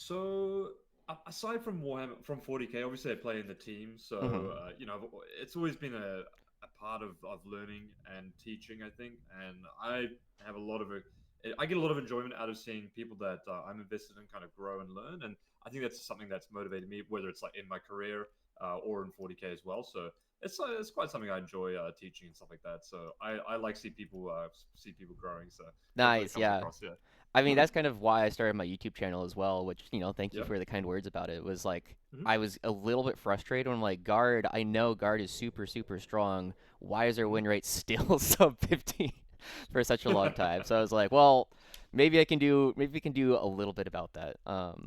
So aside from Warhammer, from 40K, obviously I play in the team. So Hmm. it's always been a part of learning and teaching, I think. And have a lot of I get a lot of enjoyment out of seeing people that I'm invested in kind of grow and learn. And I think that's something that's motivated me, whether it's like in my career or in 40K as well. So it's quite something I enjoy teaching and stuff like that. So I like see people growing. So hopefully it Nice, comes yeah. across. Yeah. I mean, that's kind of why I started my YouTube channel as well, which, thank you Yeah. for the kind words about it. It was like, Hmm. I was a little bit frustrated when, like, guard, I know guard is super, super strong. Why is their win rate still sub 15 for such a long time? So I was like, well, maybe we can do a little bit about that.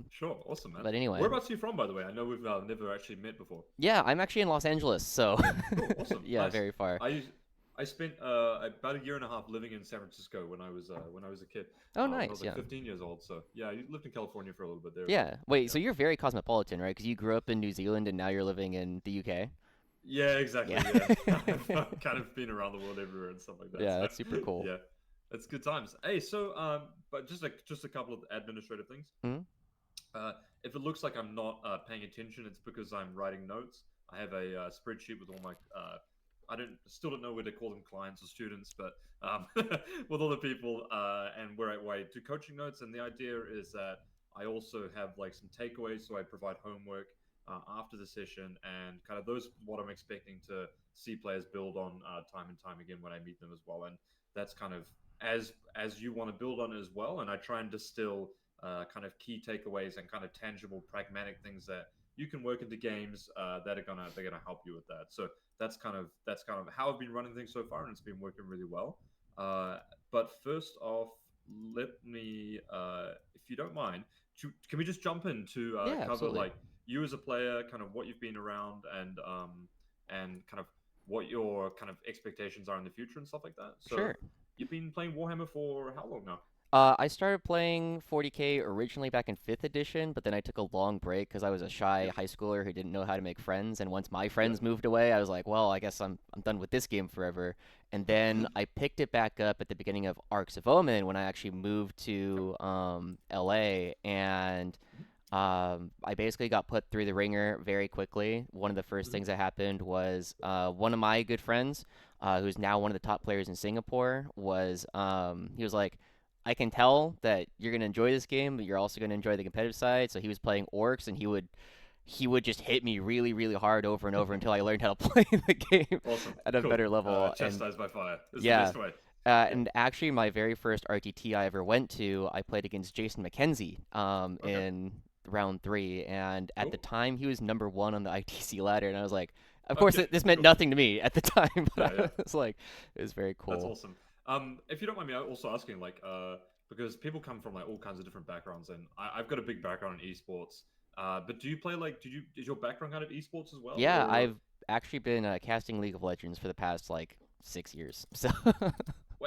Sure, awesome, man. But anyway, Whereabouts are you from, by the way? I know we've never actually met before. yeah, I'm actually in Los Angeles, so Cool, awesome, yeah, nice. very far. I used, I spent about a year and a half living in San Francisco when I was a kid, Oh, when I was nice, like yeah. 15 years old. So yeah, I lived in California for a little bit there as well. Yeah. Wait, Yeah, so you're very cosmopolitan, right? Because you grew up in New Zealand and now you're living in the UK? yeah, exactly. Yeah. Yeah, I've kind of been around the world everywhere and stuff like that. Yeah, So that's super cool. yeah, it's good times. Hey, so but just a couple of administrative things. Mhm. Uh, if it looks like I'm not paying attention, it's because I'm writing notes. I have a spreadsheet with all my I don't still don't know whether to call them clients or students, but with all the people and where I do coaching notes. And the idea is that I also have like some takeaways, so I provide homework after the session, and kind of those what I'm expecting to see players build on time and time again when I meet them as well. And that's kind of as you want to build on it as well. And I try and distill kind of key takeaways and kind of tangible, pragmatic things that you can work into games that are they're gonna help you with that. So that's kind of how I've been running things so far, and it's been working really well. Uh, but first off, let me, if you don't mind, can we just jump in to Yeah, cover absolutely. like you as a player, kind of what you've been around, and kind of what your kind of expectations are in the future and stuff like that. So Sure. you've been playing Warhammer for how long now? I started playing 40K originally back in 5th edition, but then I took a long break because I was a shy Yep. high schooler who didn't know how to make friends. And once my Yep. friends moved away, I was like, well, I guess I'm done with this game forever. And then I picked it back up at the beginning of Arcs of Omen when I actually moved Yep. to LA, and I basically got put through the ringer very quickly. One of the first Hmm. things that happened was one of my good friends, who's now one of the top players in Singapore, he was like, I can tell that you're gonna enjoy this game, but you're also gonna enjoy the competitive side. So he was playing orcs, and he would just hit me really, really hard over and over until I learned how to play the game Awesome. at a Cool. better level. And Chastised by fire is the yeah, best way. Yeah. and actually, my very first RTT I ever went to, I played against Jason McKenzie Okay. in round three, and at the Cool. time he was number one on the ITC ladder, and I was like, of course, Okay. this meant Cool. nothing to me at the time, Yeah. but Yeah. I was like, it was very That's cool. awesome. If you don't mind me also asking, like, because people come from like all kinds of different backgrounds, and I've got a big background in esports. But do you play like, is your background kind of esports as well, Yeah, or I've actually been casting League of Legends for the past like 6 years, so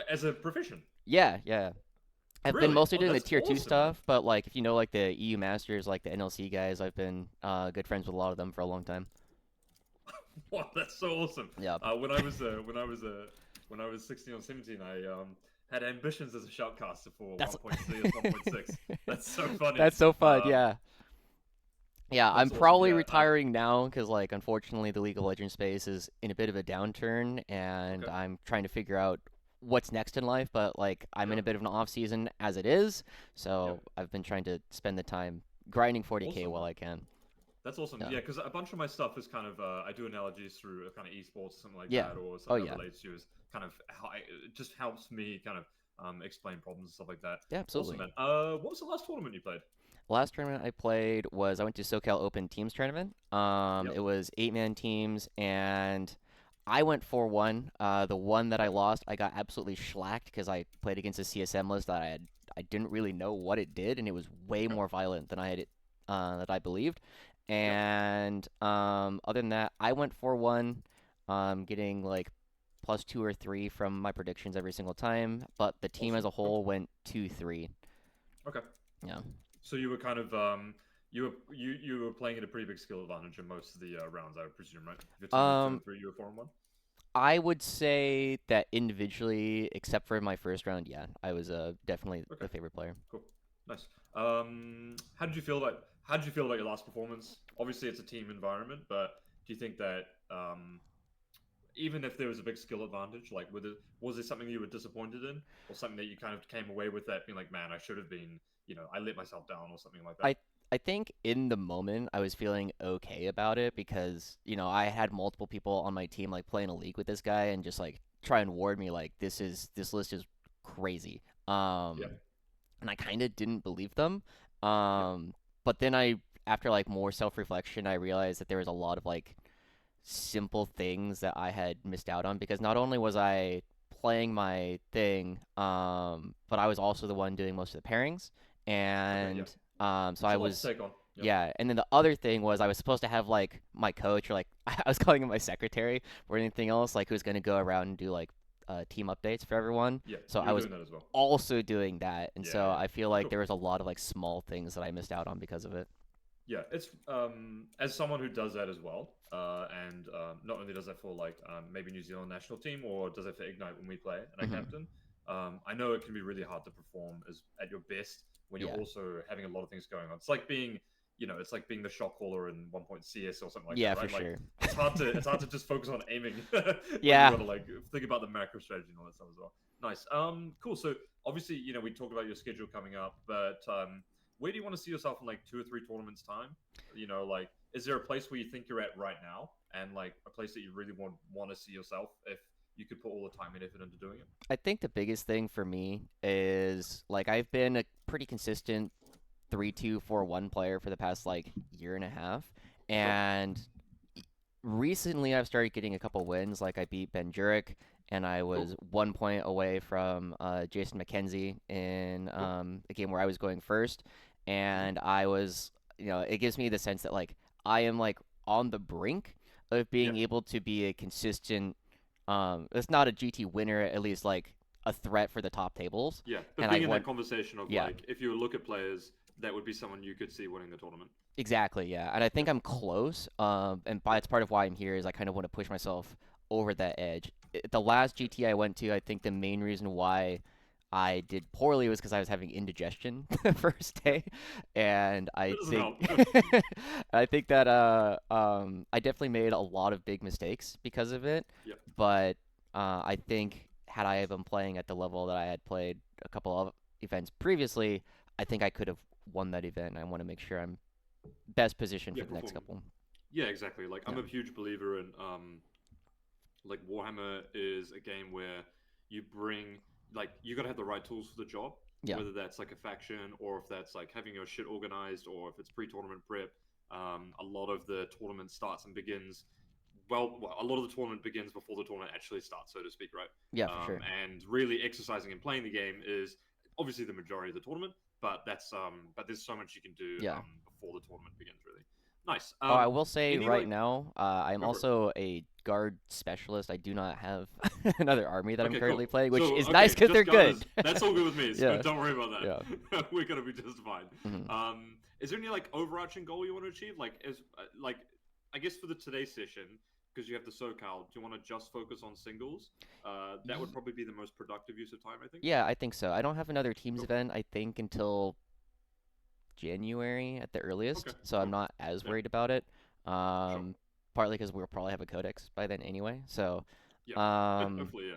as a profession? yeah, yeah. I've been Really? mostly Oh, doing the that's tier two awesome, man. stuff, but like if you know like the EU Masters, like the NLC guys, I've been good friends with a lot of them for a long time. Wow, that's so awesome. Yeah, When I was 16 or 17, I had ambitions as a shoutcaster for that's 1.6, 1.6. That's so funny. that's so fun. Um, Yeah, yeah. I'm that's awesome. probably Yeah. retiring now because like unfortunately the League of Legends space is in a bit of a downturn, and Okay. I'm trying to figure out what's next in life. But like I'm in Yep. a bit of an off season as it is, Yep. so I've been trying to spend the time grinding 40K Awesome, while man. I can. That's awesome. Yeah, Yeah, because a bunch of my stuff is kind of I do analogies through kind of esports or something like yeah. that, or Oh something that yeah, relates to is kind of how it just helps me kind of explain problems and stuff like that. yeah. Awesome, Absolutely. man. What was the last tournament you played? Last tournament I played was I went to SoCal Open Teams tournament. Yep. It was 8-man teams, and I went 4-1. The one that I Okay. lost, I got absolutely shellacked because I played against a CSM list that I didn't really know what it did, and it was way Okay. more violent than that I believed. Yep. And other than that, I went 4-1, getting like plus 2 or 3 from my predictions every single time. But the team as Awesome. a Cool. whole went 2-3. Okay. Yeah. So you were kind of you were playing at a pretty big skill advantage in most of the rounds, I would presume, right? If your team was two Um, and three, you were 4-1. I would say that individually, except for my first round, yeah, I was definitely Okay. the favorite player. Cool. Nice. How did you feel about your last performance? Obviously, it's a team environment, but do you think that even if there was a big skill advantage, like was there something you were disappointed in, or something that you kind of came away with that being like, man, I should have been, I let myself down, or something like that? I I think in the moment I was feeling okay about it because, I had multiple people on my team like playing a league with this guy and just like try and ward me like this list is crazy. Yeah, And I kind of didn't believe them. yeah, But then after like more self-reflection, I realized that there was a lot of like simple things that I had missed out on because not only was I playing my thing, but I was also the one doing most of the pairings, okay, yeah. and so It's I a lot to was, take on. Yep. yeah. And then the other thing was I was supposed to have like my coach or like I was calling him my secretary or anything else, like who's gonna go around and do like team updates for everyone. Yeah, So you I were was doing that as well. also doing that, and Yeah, so yeah. I feel Oh, like cool. there was a lot of like small things that I missed out on because of it. Yeah, it's as someone who does that as well, and not only does that for like maybe New Zealand national team or does it for Ignite when we play and I Hmm. captain. I know it can be really hard to perform as at your best when you're Yeah. also having a lot of things going on. It's like being, it's like being the shot caller in 1 point CS or something like that, Yeah, for right? Like sure. it's hard to just focus on aiming when you Yeah. got to like think about the macro strategy and all that stuff as well. Nice. Cool. So obviously, we talked about your schedule coming up, but where do you want to see yourself in like 2 or 3 tournaments time? Like, is there a place where you think you're at right now, and like a place that you really want to see yourself if you could put all the time and effort into doing it? I think the biggest thing for me is like I've been a pretty consistent 3-2-4-1 player for the past like year and a half, Sure. and recently I've started getting a couple wins. Like I beat Ben Jurek, and I Cool. was 1 point away from Jason McKenzie in Cool. a game where I was going first, Hmm. and I was, it gives me the sense that like I am like on the brink of Yeah. being able to be a consistent, it's not a GT winner, at least like a threat for the top tables, Yeah. But and I being in that want, conversation of yeah. like, if you look at players, that would be someone you could see winning the tournament. Exactly, yeah. And I think Yep. I'm close. And Yep. it's part of why I'm here is I kind of want to push myself over that edge. The last Yep. GT I went to, I think the main reason why I did poorly was because I was having indigestion the first Yep. day, and I That doesn't think help. I think that I definitely made a lot of big mistakes because of it. Yep. But I think had I been playing at the level that I had played a couple of events previously, I think I could have won that event. I want to make sure I'm best position Yeah. for the next Perform. couple. Yeah. Exactly. Like Yeah. I'm a huge believer in like Warhammer is a game where you bring like you got to have the right tools for the job, Yeah. whether that's like a faction or if that's like having your shit organized or if it's pre-tournament prep. A lot of the tournament starts and begins. Well, a lot of the tournament begins before the tournament actually starts, so to speak, right? Yeah, for sure. And really exercising and playing the game is obviously the majority of the tournament, but there's so much you can do Yeah. before the tournament begins. Really nice. Oh, I will say Any right like now, I'm go for it. also a guard specialist. I do not have another army that I'm Okay, cool. currently playing, which So, is nice okay, because they're just good. guarders. That's all good with me. So Yeah. don't worry about Yeah. that. We're gonna be just fine. Hmm. Is there any like overarching goal you want to achieve? Like, I guess for the today's session, because you have the SoCal, do you want to just focus on singles? That would probably be the most productive use of time, I think. Yeah, I think so. I don't have another teams Cool. event, I think, until January at the Okay. earliest, so I'm Cool. not as Yeah. worried about it. Sure. Um, Partly because we'll probably have a codex by then anyway. So, Yeah. um, Hopefully, yeah.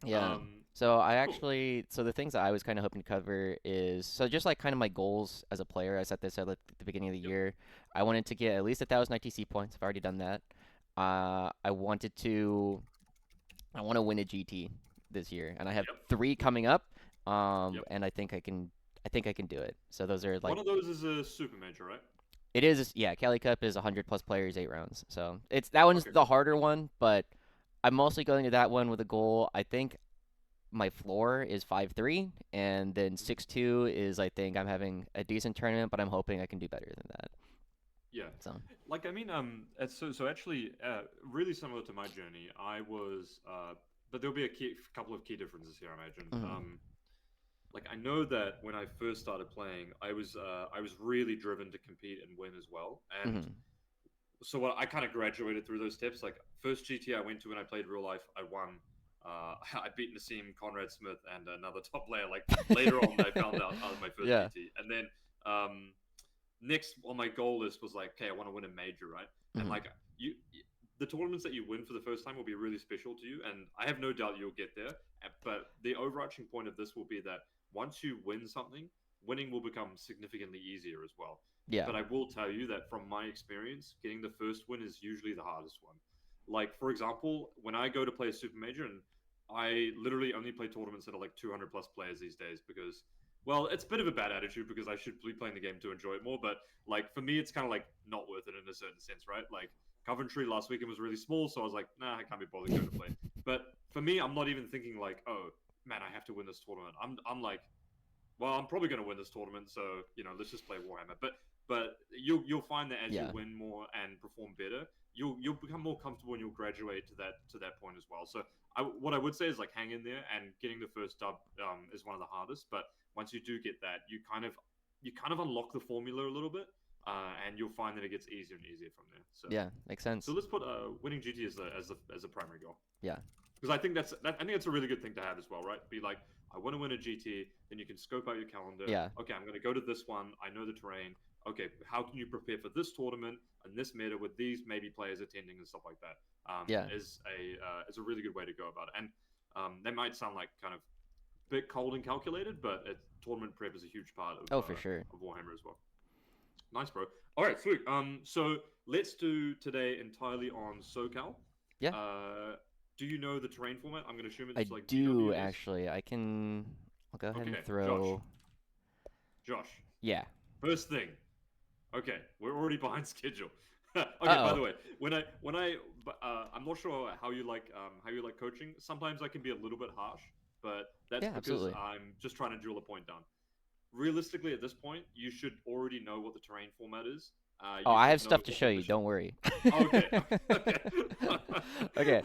yeah. So Cool. so the things that I was kind of hoping to cover is so just like kind of my goals as a player. I set this at like, the beginning of the Yep. year. I wanted to get at least 1,000 ITC points. I've already done that. I wanted to I want to win a GT this year, and I have Yep. three coming up. Yep. And I think I can do it. So those are like One of those is a super major, right? it is, yeah. CaliCup is 100 plus players, 8 rounds. So it's that one's Okay. the Cool. harder one, but I'm mostly going to that one with a goal. I think my floor is 5-3, and then Mhm. 6-2 is I think I'm having a decent tournament, but I'm hoping I can do better than that. Yeah, So like I mean, so actually, really similar to my journey. But there'll be a couple of key differences here, I imagine. mhm, Like I know that when I first started playing, I was really driven to compete and win as well. And mhm, so what I kind of graduated through those steps. Like first GT I went to when I played real life, I won. I beat Nassim, Conrad Smith, and another top player. Like later on, I found out I was my first Yeah. GT, and then next on my goal list was like, okay, I want to win a major, right? And Hmm. like the tournaments that you win for the first time will be really special to you, and I have no doubt you'll get there. But the overarching point of this will be that once you win something, winning will become significantly easier as well. Yeah. But I will tell you that from my experience, getting the first win is usually the hardest one. Like for example, when I go to play a super major, and I literally only play tournaments that are like 200 plus players these days because well, it's a bit of a bad attitude because I should be playing the game to enjoy it more. But like for me, it's kind of like not worth it in a certain sense, right? Like Coventry last weekend was really small, so I was like, nah, I can't be bothered going to play. But for me, I'm not even thinking like, oh man, I have to win this tournament. I'm like, well, I'm probably going to win this tournament, so let's just play Warhammer. But you'll find that as you Yeah. win more and perform better, you'll become more comfortable and you'll graduate to that point as well. So what I would say is like hang in there, and getting the first dub is one of the hardest. But once you do get that, you kind of unlock the formula a little bit, and you'll find that it gets easier and easier from there. So Yeah. Makes so sense. let's put winning GT as a primary goal, Yeah. because I think that's a really good thing to have as well, right? Be like, I want to win a GT, then you can scope out your calendar. Yeah. Okay, I'm going to go to this one. I know the terrain. Okay, how can you prepare for this tournament and this meta with these maybe players attending and stuff like that? Yeah. Is a really good way to go about it. And that might sound like kind of a bit cold and calculated, but tournament prep is a huge part Oh, for sure. of Warhammer as well. Nice, bro. All right, sweet. So let's do today entirely on SoCal. Yeah. Uh, do you know the terrain format? I'm gonna assume I it's like do GW, I guess. actually. I'll go ahead and Okay, Josh. throw. Josh. Yeah. First thing. Okay, we're already behind schedule. Okay, by Uh the oh. way, I'm not sure how you like coaching. Sometimes I can be a little bit harsh, but that's Yeah. because Absolutely. I'm just trying to drill a point down. Realistically, at this point, you should already know what the terrain format is. Oh, You I should have know stuff to what show the you. mission. Don't worry. Okay, okay. Okay.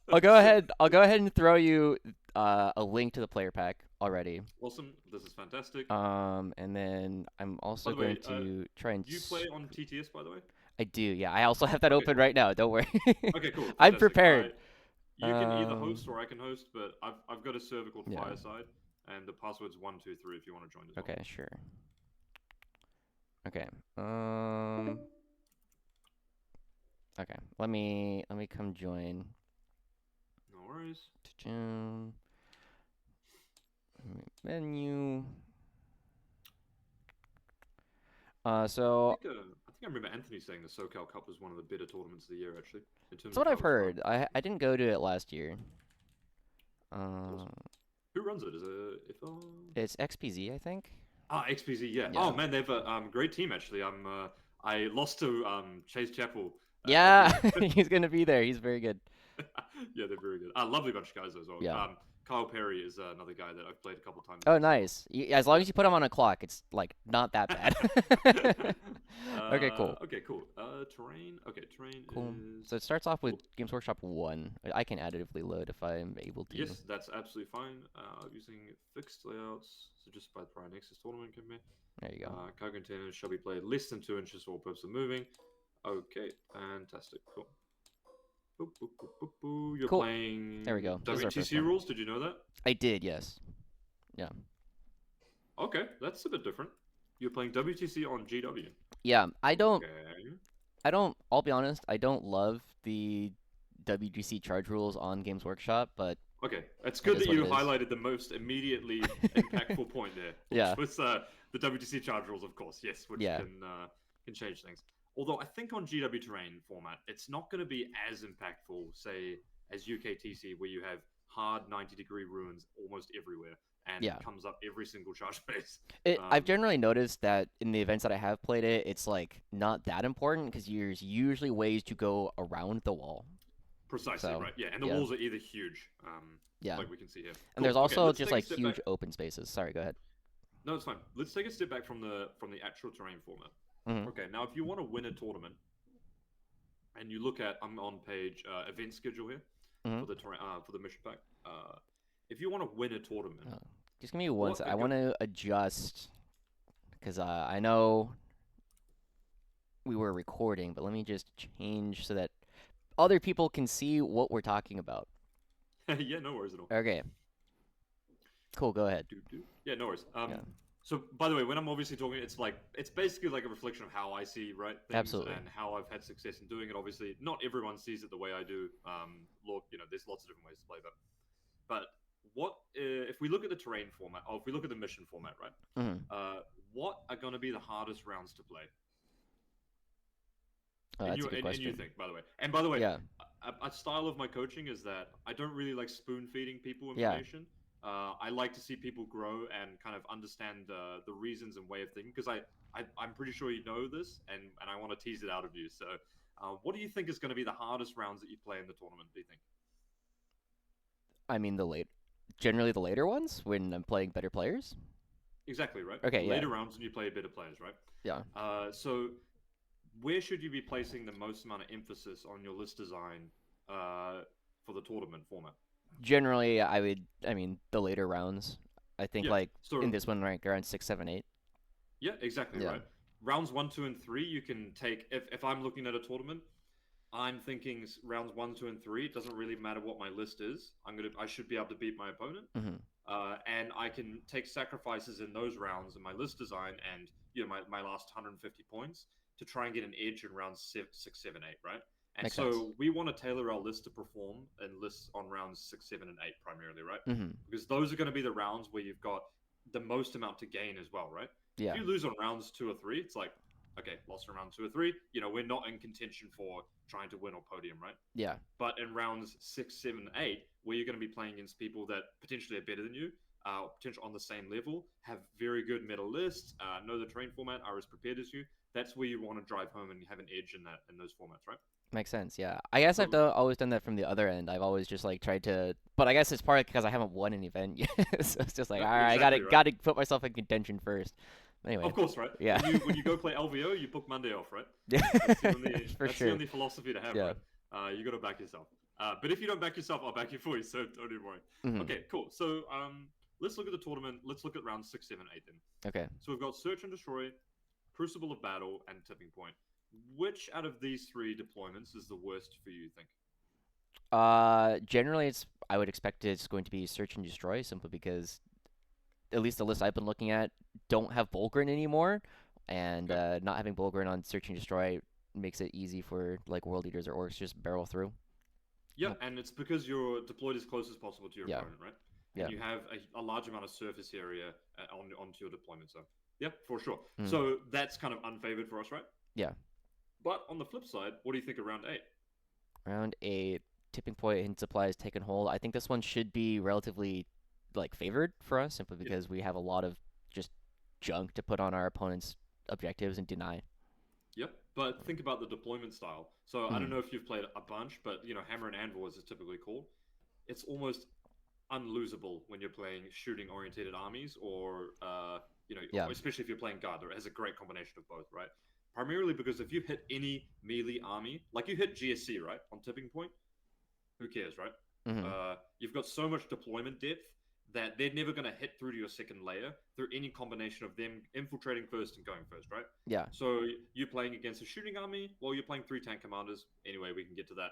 I'll go Sick. ahead. I'll go ahead and throw you a link to the player pack already. Awesome. This is fantastic. And then I'm By also the going way, to try and. do you play on TTS, by the way? I do. Yeah. I also have that Okay, open cool. right now. Don't worry. Okay, cool. I'm Fantastic. prepared. You can either host or I can host, but I've got a server called Yeah. Fireside, and the password's 123 if you want to join as well. Okay. Sure. Okay. Um. Okay. Let me come join. No worries. Menu. I So think uh, I think I remember Anthony saying the SoCal Cup was one of the better tournaments of the year, actually, in terms that's of what how I've it's run. heard. I didn't go to it last year. Uh, Awesome. Who runs it? Is it if it's XPZ, I think. XPZ? Yeah. Oh Yeah. man, they've a great team actually. I lost to Chase Chapel at Yeah, the he's gonna be there. He's very good. yeah, they're very good. Lovely bunch of guys as well. Yeah. Kyle Perry is another guy that I've played a couple times Oh, against as well. nice. As long as you put him on a clock, it's like not that bad. Okay, cool. Okay, cool. Terrain. Okay, terrain Cool. is So it starts off with cool. Games Workshop 1. I can additively load if I'm able to. Yes, that's absolutely fine. Using fixed layouts, so just by the prior Nexus tournament can be. There you go. Cargo containers shall be played less than 2 inches for all purpose of moving. Okay, fantastic. Cool. Boop, boop, boop, boop, boop. You're Cool. playing There we go. This is our first WTC one. rules. Did you know that? I did, yes. Yeah. Okay, that's a bit different. You're playing WTC on GW. Yeah, Okay. I'll be honest, I don't love the WGC charge rules on Games Workshop, but Okay, it's it good is that what you it is. highlighted the most immediately impactful point there, Yeah. which was the WTC charge rules, of course. Yes, which Yeah. can change things. Although I think on GW terrain format, it's not going to be as impactful, say, as UKTC, where you have hard 90-degree ruins almost everywhere, and Yeah. it comes up every single charge base. I've generally noticed that in the events that I have played it, it's like not that important because there's usually ways to go around the wall. Precisely, So, right. Yeah, and the yeah. walls are either huge, Yeah. like we can see here. And there's Cool. Okay, also let's just take a like step huge back. open spaces. Sorry, go ahead. No, it's fine. Let's take a step back from the actual terrain format. Hmm. Okay, now if you want to win a tournament, and you look at I'm on page event schedule here Hmm. for the mission pack. If you want to win a tournament, Just give me one what sec. a I go- want to adjust because I know we were recording, but let me just change so that other people can see what we're talking about. Yeah, no worries at all. Okay, cool. Go ahead. Yeah, no worries. Yeah, So by the way, when I'm obviously talking, it's basically like a reflection of how I see things absolutely. and how I've had success in doing it. Obviously, not everyone sees it the way I do. There's lots of different ways to play, but what if we look at the terrain format? Oh, if we look at the mission format, right? Hmm. What are going to be the hardest rounds to play? That's a good And you question. think, by the way. And by the way, Yeah, a style of my coaching is that I don't really like spoon feeding people yeah. information. I like to see people grow and kind of understand the reasons and way of thinking because I'm pretty sure you know this and I want to tease it out of you. So, what do you think is going to be the hardest rounds that you play in the tournament? Do you think? I mean generally the later ones when I'm playing better players. Exactly right. The Okay, yeah, later rounds when you play better players, right? yeah. So where should you be placing the most amount of emphasis on your list design for the tournament format? Generally, I mean, the later rounds. I think Yeah. like in So this one, rank around 6, 7, 8. yeah, exactly Yeah. right. Rounds one, two, and three, you can take. If I'm looking at a tournament, I'm thinking rounds one, two, and three. It doesn't really matter what my list is. I should be able to beat my opponent, Hmm. and I can take sacrifices in those rounds in my list design and my last 150 points to try and get an edge in rounds six, seven, eight, right? And Makes sense. so we want to tailor our list to perform and lists on rounds six, seven, and eight primarily, right? Hmm. Because those are going to be the rounds where you've got the most amount to gain as well, right? If Yeah. you lose on rounds two or three, it's like, okay, lost in round two or three. We're not in contention for trying to win or podium, right? Yeah. But in rounds six, seven, eight, where you're going to be playing against people that potentially are better than you, potentially on the same level, have very good medal lists, know the terrain format, are as prepared as you. That's where you want to drive home and have an edge in those formats, right? Makes sense. Yeah. I guess So always done that from the other end. I've always just like tried to, but I guess it's partly because I haven't won an event yet. So it's just like, all right, I gotta exactly right. gotta put myself in contention first. Anyway. Of course, right? Yeah. When you go play LVO, you book Monday off, right? Yeah. For That's the sure. only philosophy to have, Yeah. right? You got to back yourself. But if you don't back yourself, I'll back you for you. So don't even worry. Hmm. Okay, cool. So let's look at the tournament. Let's look at round six, seven, eight then. Okay. So we've got Search and Destroy, Crucible of Battle, and Tipping Point. Which out of these three deployments is the worst for you? Think? Generally, I would expect it's going to be search and destroy simply because at least the list I've been looking at don't have Bulgrin anymore, and Okay. not having Bulgrin on search and destroy makes it easy for like world leaders or orcs to just barrel through. Yeah, Yep. and it's because you're deployed as close as possible to your Yeah. opponent, right? And Yeah. you have a large amount of surface area onto your deployment. So, yeah, for sure. Mm. So that's kind of unfavored for us, right? Yeah. But on the flip side, what do you think of round eight? Round 8, tipping point hidden supplies taken hold. I think this one should be relatively like favored for us simply Yeah, because we have a lot of just junk to put on our opponent's objectives and deny. yep. But think about the deployment style. So I don't Mm. know if you've played a bunch, but Hammer and Anvil as it's typically called. It's almost unlosable when you're playing shooting orientated armies or Yeah. especially if you're playing guard. It has a great combination of both, right? Primarily because if you hit any melee army, like you hit GSC, right, on tipping point, who cares, right? Hmm. You've got so much deployment depth that they're never going to hit through to your second layer through any combination of them infiltrating first and going first, right? Yeah. So you're playing against a shooting army, well, you're playing three tank commanders. Anyway, we can get to that.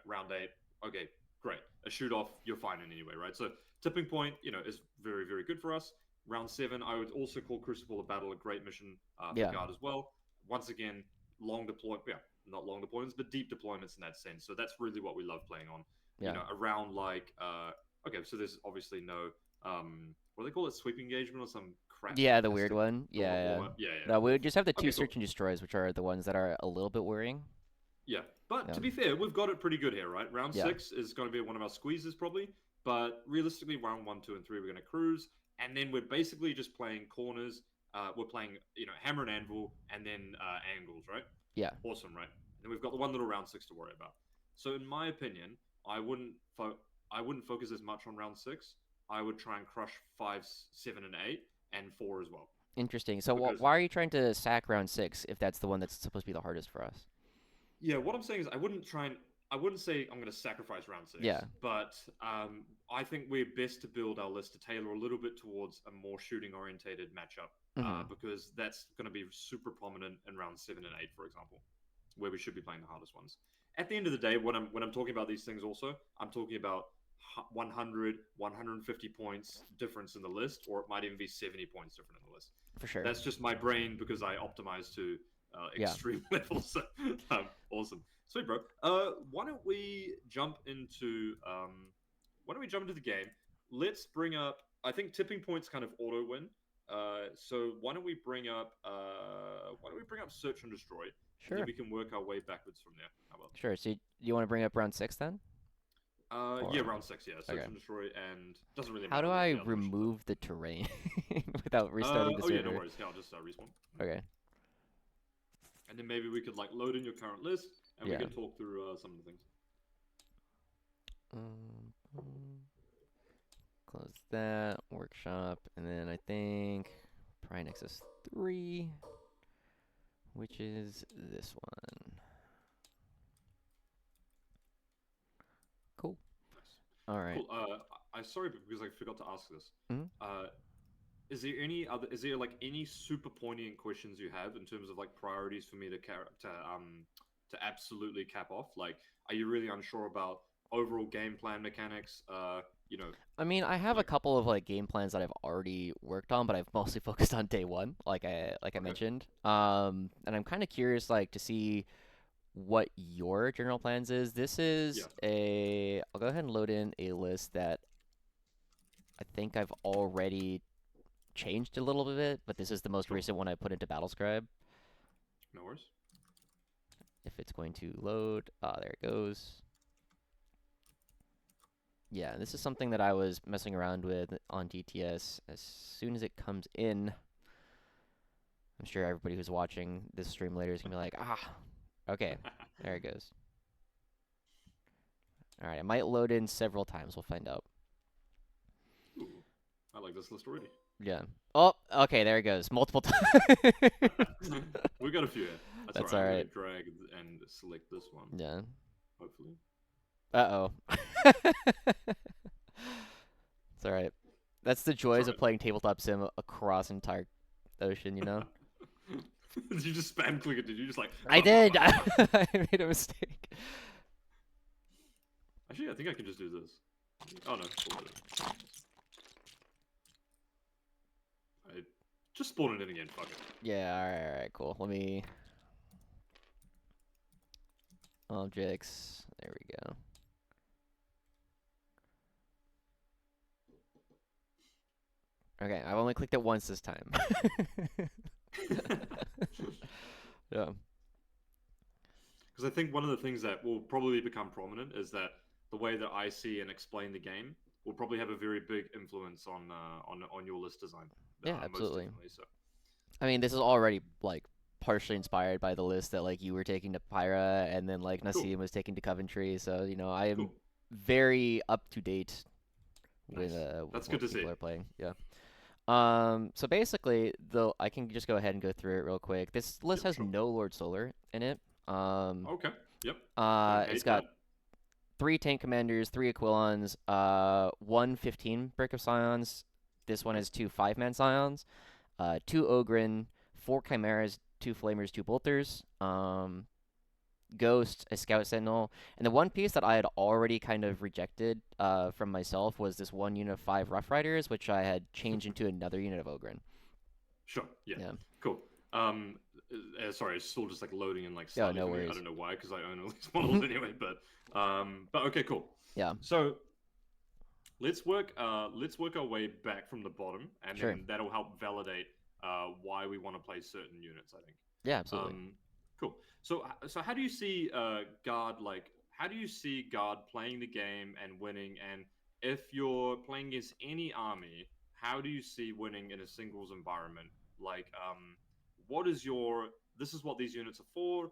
Round eight. Okay, great. A shoot off, you're fine in anyway, right? So tipping point, is very, very good for us. Round seven, I would also call Crucible of Battle a great mission for Yeah. guard as well. Once again, long deploy, yeah, not long deployments, but deep deployments in that sense. So that's really what we love playing on. Yeah. Around like okay, so there's obviously no what do they call it, sweep engagement or some crap Yeah, that the has weird to one. go on Yeah, warm yeah. up. Yeah, yeah. No, we would just have the two Okay, cool. search and destroys, which are the ones that are a little bit worrying. Yeah, but Yeah. to be fair, we've got it pretty good here, right? Round Yeah. six is going to be one of our squeezes probably, but realistically, round one, two, and three we're going to cruise, and then we're basically just playing corners. We're playing hammer and anvil, and then angles, right? Yeah. Awesome, right? And then we've got the one little round six to worry about. So in my opinion, I wouldn't focus as much on round six. I would try and crush five, seven, and eight, and four as well. Interesting. So Because why are you trying to sack round 6 if that's the one that's supposed to be the hardest for us? yeah, what I'm saying is I wouldn't say I'm going to sacrifice round Yeah. six, but I think we're best to build our list to tailor a little bit towards a more shooting orientated matchup Hmm. because that's going to be super prominent in round seven and eight, for example, where we should be playing the hardest ones. At the end of the day, when I'm talking about these things, also I'm talking about 100, 150 points difference in the list, or it might even be 70 points different in the list. For sure. That's just my brain because I optimize to Yeah. extreme levels. So, awesome, sweet, bro. Why don't we jump into the game? Let's bring up. I think tipping points kind of auto win. So why don't we bring up search and destroy, and then Sure. we can work our way backwards from there. How about? Sure. So you want to bring up round 6 then? Yeah, Or round 6. Yeah, search okay. and destroy, and doesn't really How matter do what I the other missions are. remove the terrain without restarting the Oh yeah, no server? worries. Yeah, I'll just respawn. Okay. And then maybe we could like load in your current list, and we Yeah. can talk through some of the things. Mm, close that workshop, and then I think Prime Nexus 3, which is this one. Cool. Nice, All right. cool. I sorry because I forgot to ask this. Mhm. Is there like any super poignant questions you have in terms of like priorities for me to absolutely cap off? Like, are you really unsure about overall game plan mechanics? You know, I mean, I have a like couple of like game plans that I've already worked on, but I've mostly focused on day one, like I okay, mentioned. And I'm kind of curious, like, to see what your general plans is. This yeah, is a. I'll go ahead and load in a list that I think I've already changed a little bit, but this is the most sure, recent one I put into Battlescribe. no worries. If it's going to load, there it goes. Yeah, this is something that I was messing around with on DTS. As soon as it comes in, I'm sure everybody who's watching this stream later is gonna be like, okay, there it goes. All right, I might load in several times. We'll find out. Ooh, I like this list already. Yeah. Oh, okay, there it goes. Multiple times. We got a few here. That's That's alright. all I'm gonna right. drag and select this one. Yeah. Hopefully. Uh-oh. It's all right. That's the It's joys of alright. playing tabletop sim across an entire ocean, you know? Did you just spam click it? Did you just like? I did. I made a mistake. Actually, I think I can just do this. Oh no. I just spawned it in again. Fuck it. Yeah, all right, cool. Let me objects. There we go. Okay, I've only clicked it once this time. Yeah. Because I think one of the things that will probably become prominent is that the way that I see and explain the game will probably have a very big influence on your list design. Yeah, Most absolutely. definitely. So I mean, this is already like partially inspired by the list that like you were taking to Pyra and then like cool, Nassim was taking to Coventry, so I am cool, very up to date with nice. with That's good what to people see. are playing. Yeah. So basically, though, I can just go ahead and go through it real quick. This list Yep, has sure. no Lord Solar in it. Okay. Yep. Don't It's hate got that. 3 tank commanders, 3 Aquilons, 1 15 Brick of Scions. This one Nice. has 2 5-man Scions, 2 Ogren, 4 Chimeras, 2 Flamers, 2 Bolters, Ghost, a Scout Sentinel, and the one piece that I had already kind of rejected from myself was this one unit of 5 Rough Riders, which I had changed into another unit of Ogren. Sure. Yeah. Yeah. Cool. Sorry, it's still just like loading in like Oh, slightly no for me. I worries. don't know why, because I own all these models anyway. But okay, cool. Yeah. So let's work our way back from the bottom, and Sure. then that'll help validate why we want to play certain units. I think. Yeah, absolutely. Cool. So how do you see guard like? How do you see guard playing the game and winning? And if you're playing against any army, how do you see winning in a singles environment? Like, what is your? This is what these units are for,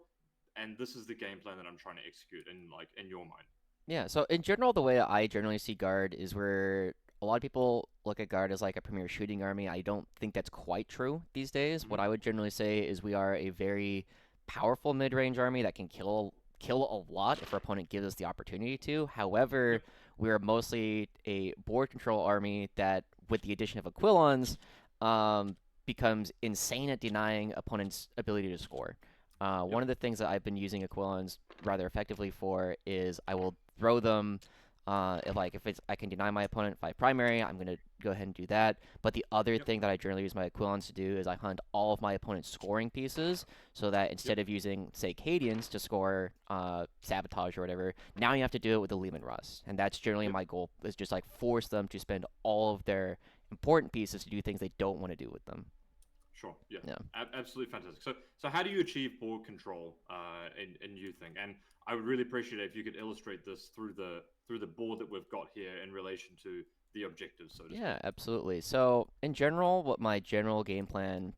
and this is the game plan that I'm trying to execute in your mind. Yeah, so in general, the way I generally see Guard is where a lot of people look at Guard as like a premier shooting army. I don't think that's quite true these days. What Hmm. I would generally say is we are a very powerful mid-range army that can kill a lot if our opponent gives us the opportunity to. Yep. However, we are mostly a board control army that, with the addition of Aquilons, um, becomes insane at denying opponents' ability to score. Yep. One of the things that I've been using Aquilons rather effectively for is I will throw them If it's I can deny my opponent 5 primary, I'm gonna go ahead and do that. But the other Yep. thing that I generally use my equivalents to do is I hunt all of my opponent's scoring pieces, so that Yep. instead of using say Cadians to score sabotage or whatever, now you have to do it with the Lehman Rust, and that's generally Yep. my goal is just like force them to spend all of their important pieces to do things they don't want to do with them. Sure. Yeah. Yeah. Absolutely fantastic. So how do you achieve board control in you think? And I would really appreciate it if you could illustrate this through the board that we've got here in relation to the objectives, so to Yeah, speak. absolutely. So in general, what my general game plan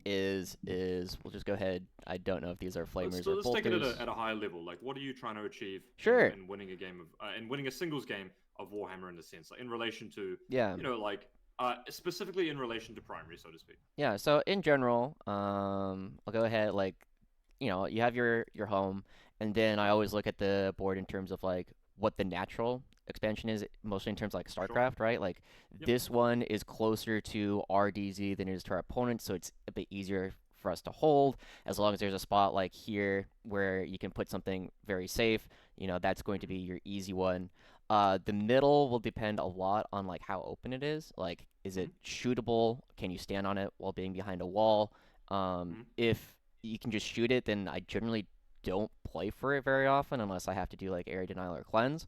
is we'll just go ahead. I don't know if these are flamers or Let's take it bolters. at a higher level. Like, what are you trying to achieve Sure. in winning a game of in winning a singles game of Warhammer in a sense, like in relation to Yeah. like specifically in relation to primary, so to speak. Yeah. So in general, I'll go ahead like you have your home, and then I Yep. always look at the board in terms of like what the natural expansion is, mostly in terms of like Sure. StarCraft, right? Like Yep. this one is closer to our DZ than it is to our opponent, so it's a bit easier for us to hold as long as there's a spot like here where you can put something very safe. That's going to be your easy one. The middle will depend a lot on like how open it is. Like, is it Mm-hmm. shootable? Can you stand on it while being behind a wall? Mm-hmm. If you can just shoot it, then I generally don't play for it very often unless I have to do like area denial or cleanse.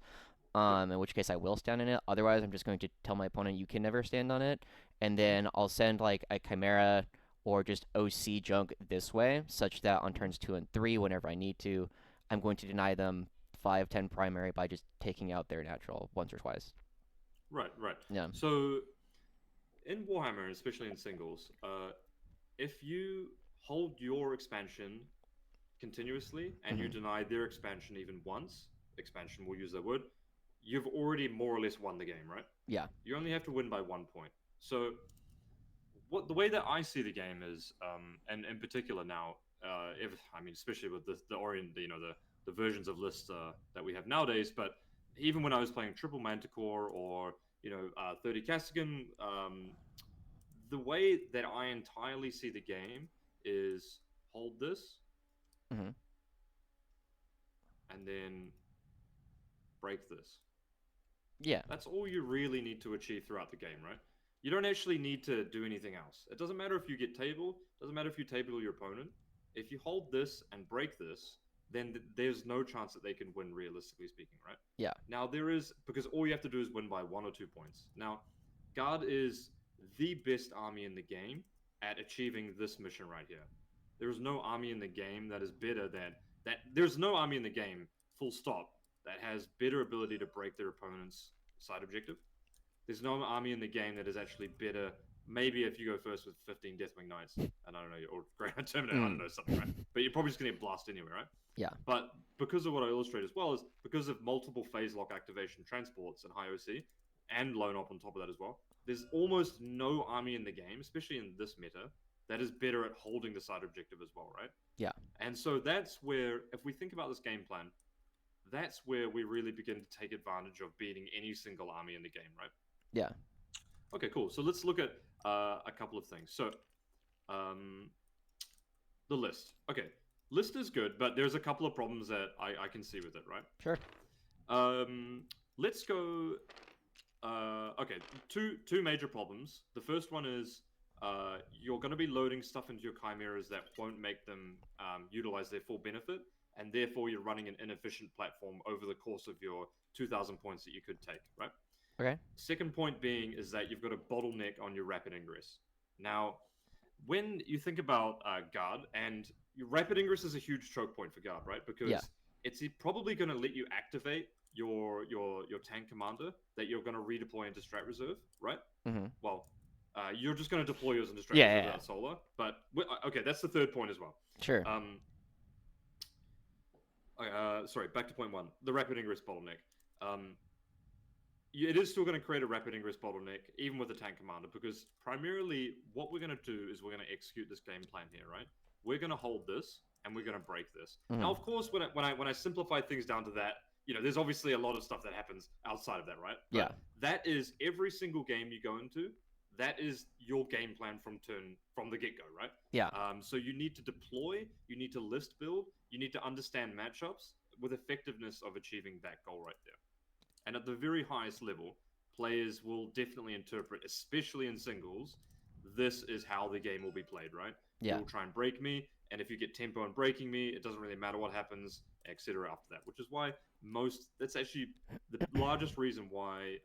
Yep. In which case I will stand in it. Otherwise, I'm just going to tell my opponent you can never stand on it, and Mm-hmm. then I'll send like a Chimera or just OC junk this way, such that on Mm-hmm. turns 2 and 3, whenever I need to, I'm going to deny them 5, 10 primary by just taking out their natural once or twice. Right. Right. Yeah. So in Warhammer, especially in singles, if you hold your expansion continuously and you Hmm. deny their expansion even once, expansion, we'll use that word, you've already more or less won the game, right? Yeah. You only have to win by 1 point. So what the way that I see the game is, and in particular now, if I mean, especially with the orient, the versions of lists that we have nowadays, but even when I was playing triple Manticore or 30 Castigan, the way that I entirely see the game is hold this Hmm. and then break this. Yeah. That's all you really need to achieve throughout the game, right? You don't actually need to do anything else. It doesn't matter if you get table, doesn't matter if you table your opponent. If you hold this and break this, then there's no chance that they can win, realistically speaking, right? Yeah. Now, there is, because all you have to do is win by 1 or 2 points. Now, Guard is the best army in the game at achieving this mission right here. There is no army in the game that is better than that. There's no army in the game, full stop, that has better ability to break their opponent's side objective. There's no army in the game that is actually better. Maybe if you go first with 15 Deathwing Knights, and I don't know, or Great Terminator, I don't Mm. know, something, right? But you're probably just going to get blasted anyway, right? Yeah. But because of what I illustrate as well is because of multiple phase lock activation transports and high OC and lone op on top of that as well, there's almost no army in the game, especially in this meta, that is better at holding the side objective as well, right? Yeah. And so that's where, if we think about this game plan, that's where we really begin to take advantage of beating any single army in the game, right? Yeah. Okay, cool. So let's look at a couple of things. So um, the list. Okay, list is good, but there's a couple of problems that I can see with it, right? Sure. Let's go. Okay, two major problems. The first one is you're going to be loading stuff into your chimeras that won't make them utilize their full benefit, and therefore you're running an inefficient platform over the course of your 2,000 points that you could take, right? Okay. Second point being is that you've got a bottleneck on your rapid ingress. Now, when you think about guard, and your rapid ingress is a huge choke point for guard, right? Yeah. Because it's probably going to let you activate your tank commander that you're going to redeploy into strat reserve, right? Hmm. Well, you're just going to deploy yours into strat Yeah. reserve Yeah. without solar, but okay, that's the third point as well. Sure. Sorry, back to point one, the rapid ingress bottleneck. It is still going to create a rapid ingress bottleneck, even with the tank commander, because primarily what we're going to do is we're going to execute this game plan here, right? We're going to hold this, and we're going to break this. Hmm. Now, of course, when I simplify things down to that, there's obviously a lot of stuff that happens outside of that, right? But Yeah. that is every single game you go into. That is your game plan from the get-go, right? Yeah. So you need to deploy, you need to list build, you need to understand matchups with effectiveness of achieving that goal right there. And at the very highest level, players will definitely interpret, especially in singles, this is how the game will be played, right? Yeah. You'll try and break me, and if you get tempo and breaking me, it doesn't really matter what happens, etc. After that, which is why that's actually the largest reason why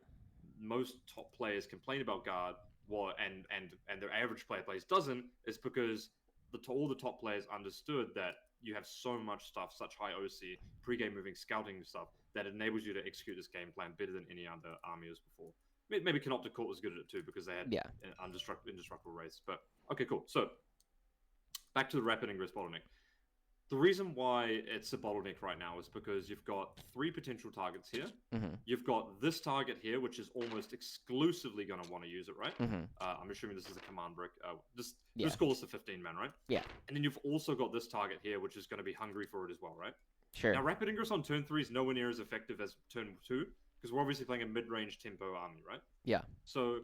most top players complain about guard, and their average player plays doesn't, is because all the top players understood that you have so much stuff, such high OC, pre-game moving, scouting stuff, that enables you to execute this game plan better than any other army as before. Maybe Canoptic Court was good at it too because they had Yeah. an indestructible race. But okay, cool. So back to the rapid ingress bottleneck. The reason why it's a bottleneck right now is because you've got 3 potential targets here. Mm-hmm. You've got this target here, which is almost exclusively going to want to use it, right? Mm-hmm. I'm assuming this is a command brick. Yeah. Just call this a 15-man, right? Yeah. And then you've also got this target here, which is going to be hungry for it as well, right? Sure. Now, rapid ingress on turn 3 is nowhere near as effective as turn 2, because we're obviously playing a mid-range tempo army, right? Yeah. So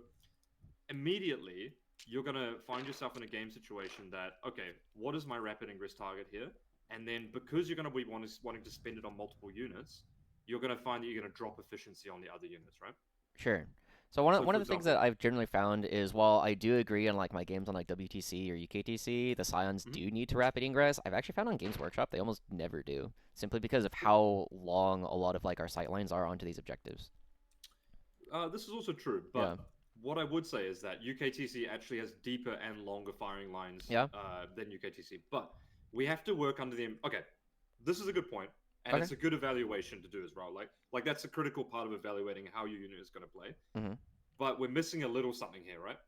immediately, you're going to find yourself in a game situation that, okay, what is my rapid ingress target here? And then because you're going to be wanting to spend it on multiple units, you're going to find that you're going to drop efficiency on the other units, right? Sure. So one So, of for the things example, that I've generally found is while I do agree on like my games on like WTC or UKTC, the Scions mhm. do need to rapid ingress. I've actually found on Games Workshop they almost never do, simply because of how long a lot of like our sight lines are onto these objectives. This is also true, Yeah. but what I would say is that UKTC actually has deeper and longer firing lines Yeah. than UKTC. But we have to work under the... Okay, this is a good point, and Okay. it's a good evaluation to do as well. Like that's a critical part of evaluating how your unit is going to play. Mm-hmm. But we're missing a little something here, right?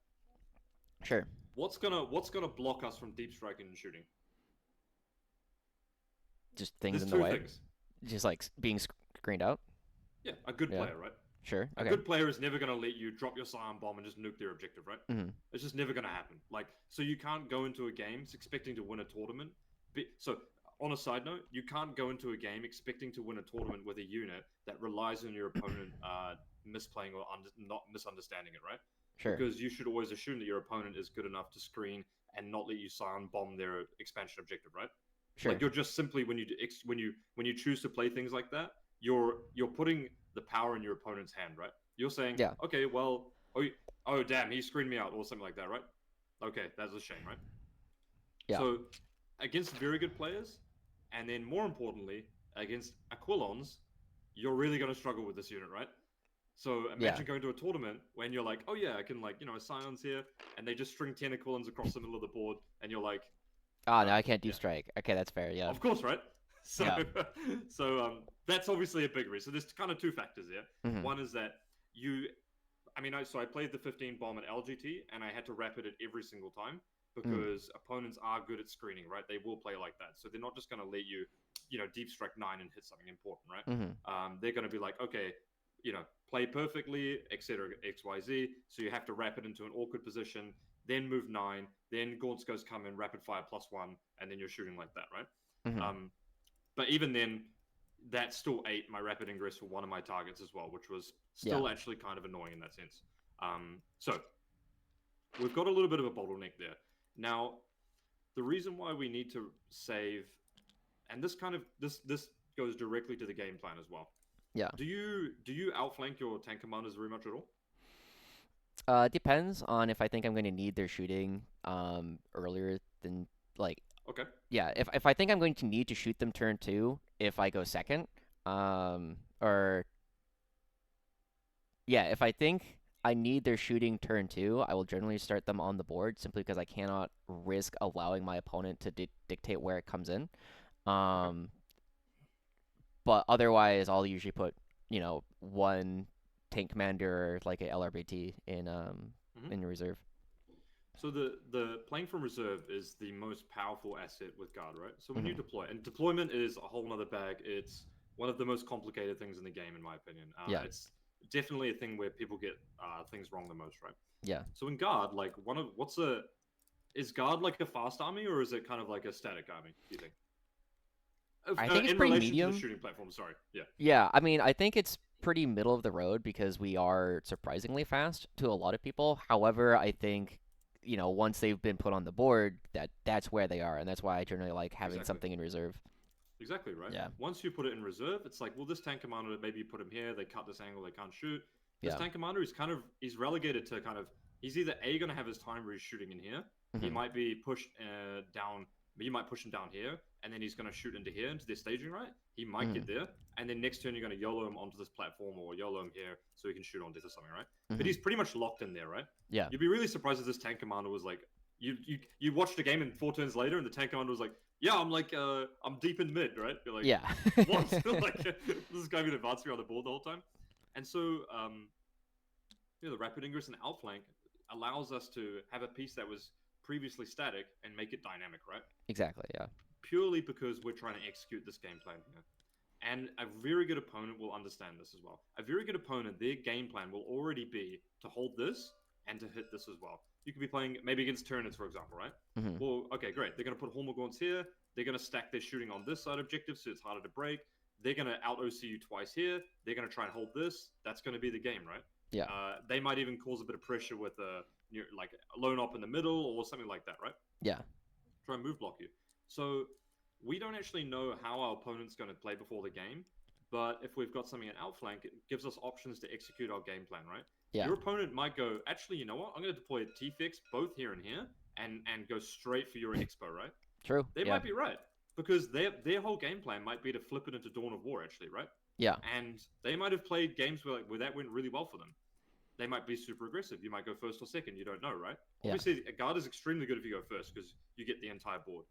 Sure. What's gonna block us from deep striking and shooting? Just things There's in the two way, things. just like being screened out. Yeah, a good Yeah. player, right? Sure. A Okay. good player is never going to let you drop your Scion bomb and just nuke their objective, right? Mm-hmm. It's just never going to happen. Like, so you can't go into a game expecting to win a tournament. So, on a side note, you can't go into a game expecting to win a tournament with a unit that relies on your opponent misplaying or not misunderstanding it, right? Sure. Because you should always assume that your opponent is good enough to screen and not let you Scion bomb their expansion objective, right? Sure. Like you're just simply when you choose to play things like that, you're putting the power in your opponent's hand, right? You're saying, Yeah. okay, well, oh damn, he screened me out or something like that, right? Okay, that's a shame, right? Yeah. So against very good players, and then more importantly, against Aquilons, you're really going to struggle with this unit, right? So Yeah. imagine going to a tournament when you're like, oh yeah, I can like, Scions here, and they just string 10 Aquilons across the middle of the board, and you're like, Ah, no, I can't deep yeah, strike. Okay, that's fair. Yeah. of course, right? So, Yeah. that's obviously a big risk. So there's kind of two factors here. Mm-hmm. One is that I played the 15 bomb at LGT, and I had to rapid it every single time because opponents are good at screening, right? They will play like that, so they're not just going to let you, deep strike 9 and hit something important, right? Mm-hmm. They're going to be like, okay, play perfectly, etc. XYZ. So you have to rapid into an awkward position, then move 9, then Gaunts goes come in rapid fire +1, and then you're shooting like that, right? Mm-hmm. But even then, that still ate my rapid ingress for one of my targets as well, which was still actually kind of annoying in that sense. So we've got a little bit of a bottleneck there. Now, the reason why we need to save, and this goes directly to the game plan as well. Yeah. Do you outflank your tank commanders very much at all? Depends on if I think I'm going to need their shooting earlier than like Okay. yeah, if I think I'm going to need to shoot them turn 2 if I go second, or yeah, if I think I need their shooting turn 2, I will generally start them on the board simply because I cannot risk allowing my opponent to dictate where it comes in. Okay. Um, but otherwise, I'll usually put one tank commander like a LRBT Mm-hmm. in reserve. So the playing from reserve is the most powerful asset with guard, right? So when you Mm-hmm. deploy, and deployment is a whole nother bag. It's one of the most complicated things in the game, in my opinion. Yeah, It's definitely a thing where people get things wrong the most, right? yeah. So in guard, like is guard like a fast army or is it kind of like a static army? Do you think? I think it's In pretty relation to the medium. shooting platform, sorry. Yeah. Yeah, I mean, I think it's pretty middle of the road because we are surprisingly fast to a lot of people. However, I think, once they've been put on the board, that's where they are, and that's why I generally like having Exactly. something in reserve. Exactly, right? Yeah. Once you put it in reserve, it's like, well, this tank commander, maybe you put him here, they cut this angle, they can't shoot. This Yeah. tank commander is he's relegated to he's either A, going to have his time where he's shooting in here, he Hmm. might be pushed down, you might push him down here, and then he's going to shoot into here, into their staging right. He might Hmm. get there, and then next turn you're going to YOLO him onto this platform or YOLO him here so he can shoot on this or something, right? But Hmm. he's pretty much locked in there, right? Yeah. You'd be really surprised if this tank commander was like, you watched a game and 4 turns later, and the tank commander was like, yeah, I'm deep in mid, right? You're like, Yeah. what? Like, this guy been advancing around the board the whole time. And so, the rapid ingress and outflank allows us to have a piece that was previously static and make it dynamic, right? Exactly. Yeah. Purely because we're trying to execute this game plan here. And a very good opponent will understand this as well. A very good opponent, their game plan will already be to hold this and to hit this as well. You could be playing maybe against Tyranids, for example, right? Hmm. Well, okay, great. They're going to put Hormagaunts here. They're going to stack their shooting on this side objective, so it's harder to break. They're going to out OC you twice here. They're going to try and hold this. That's going to be the game, right? Yeah. They might even cause a bit of pressure with like a lone op in the middle or something like that, right? Yeah. Try and move block you. So we don't actually know how our opponent's going to play before the game, but if we've got something in outflank, it gives us options to execute our game plan, right? Yeah. Your opponent might go, actually, you know what? I'm going to deploy a T-Fix both here and here and go straight for your Expo, right? True. They Yeah. might be right, because their whole game plan might be to flip it into Dawn of War, actually, right? Yeah. And they might have played games where that went really well for them. They might be super aggressive. You might go first or second. You don't know, right? Yeah. Obviously, a guard is extremely good if you go first because you get the entire board.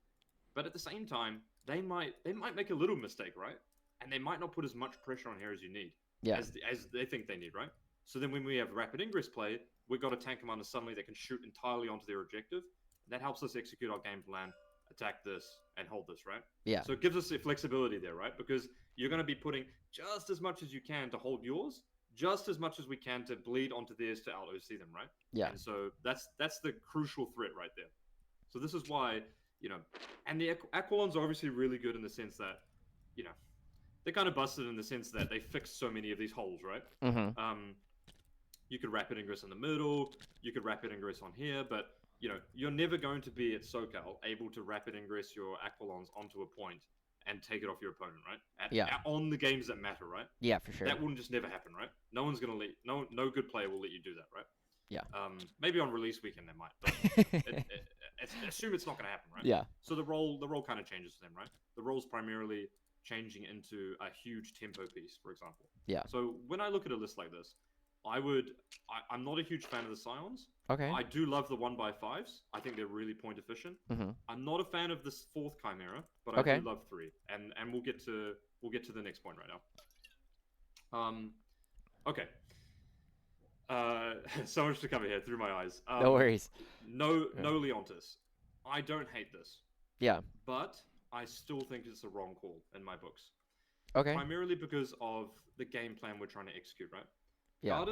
But at the same time, they might make a little mistake, right? And they might not put as much pressure on here as you need, Yeah. as they think they need, right? So then when we have rapid ingress play, we've got a tank commander suddenly that can shoot entirely onto their objective. That helps us execute our game plan, attack this, and hold this, right? Yeah. So it gives us the flexibility there, right? Because you're going to be putting just as much as you can to hold yours, just as much as we can to bleed onto theirs to out OC them, right? Yeah. And so that's the crucial threat right there. So this is why, and the Aquilons are obviously really good in the sense that, they're kind of busted in the sense that they fixed so many of these holes, right? Hmm. You could rapid ingress in the middle, you could rapid ingress on here, but you're never going to be at SoCal able to rapid ingress your Aquilons onto a point and take it off your opponent, right? On the games that matter, right? Yeah, for sure. That wouldn't just never happen, right? No one's gonna no good player will let you do that, right? Yeah. Maybe on release weekend they might, but assume it's not gonna happen, right? Yeah. So the role kind of changes for them, right? The role's primarily changing into a huge tempo piece, for example. Yeah. So when I look at a list like this, I'm not a huge fan of the Scions. Okay. I do love the 1x5s. I think they're really point efficient. Hmm. I'm not a fan of this 4th Chimera, but Okay. I do love 3. And we'll get to the next point right now. Okay. So much to cover here through my eyes. No worries. No Leontis. I don't hate this, Yeah. but I still think it's the wrong call in my books. Okay. Primarily because of the game plan we're trying to execute, right? Yeah.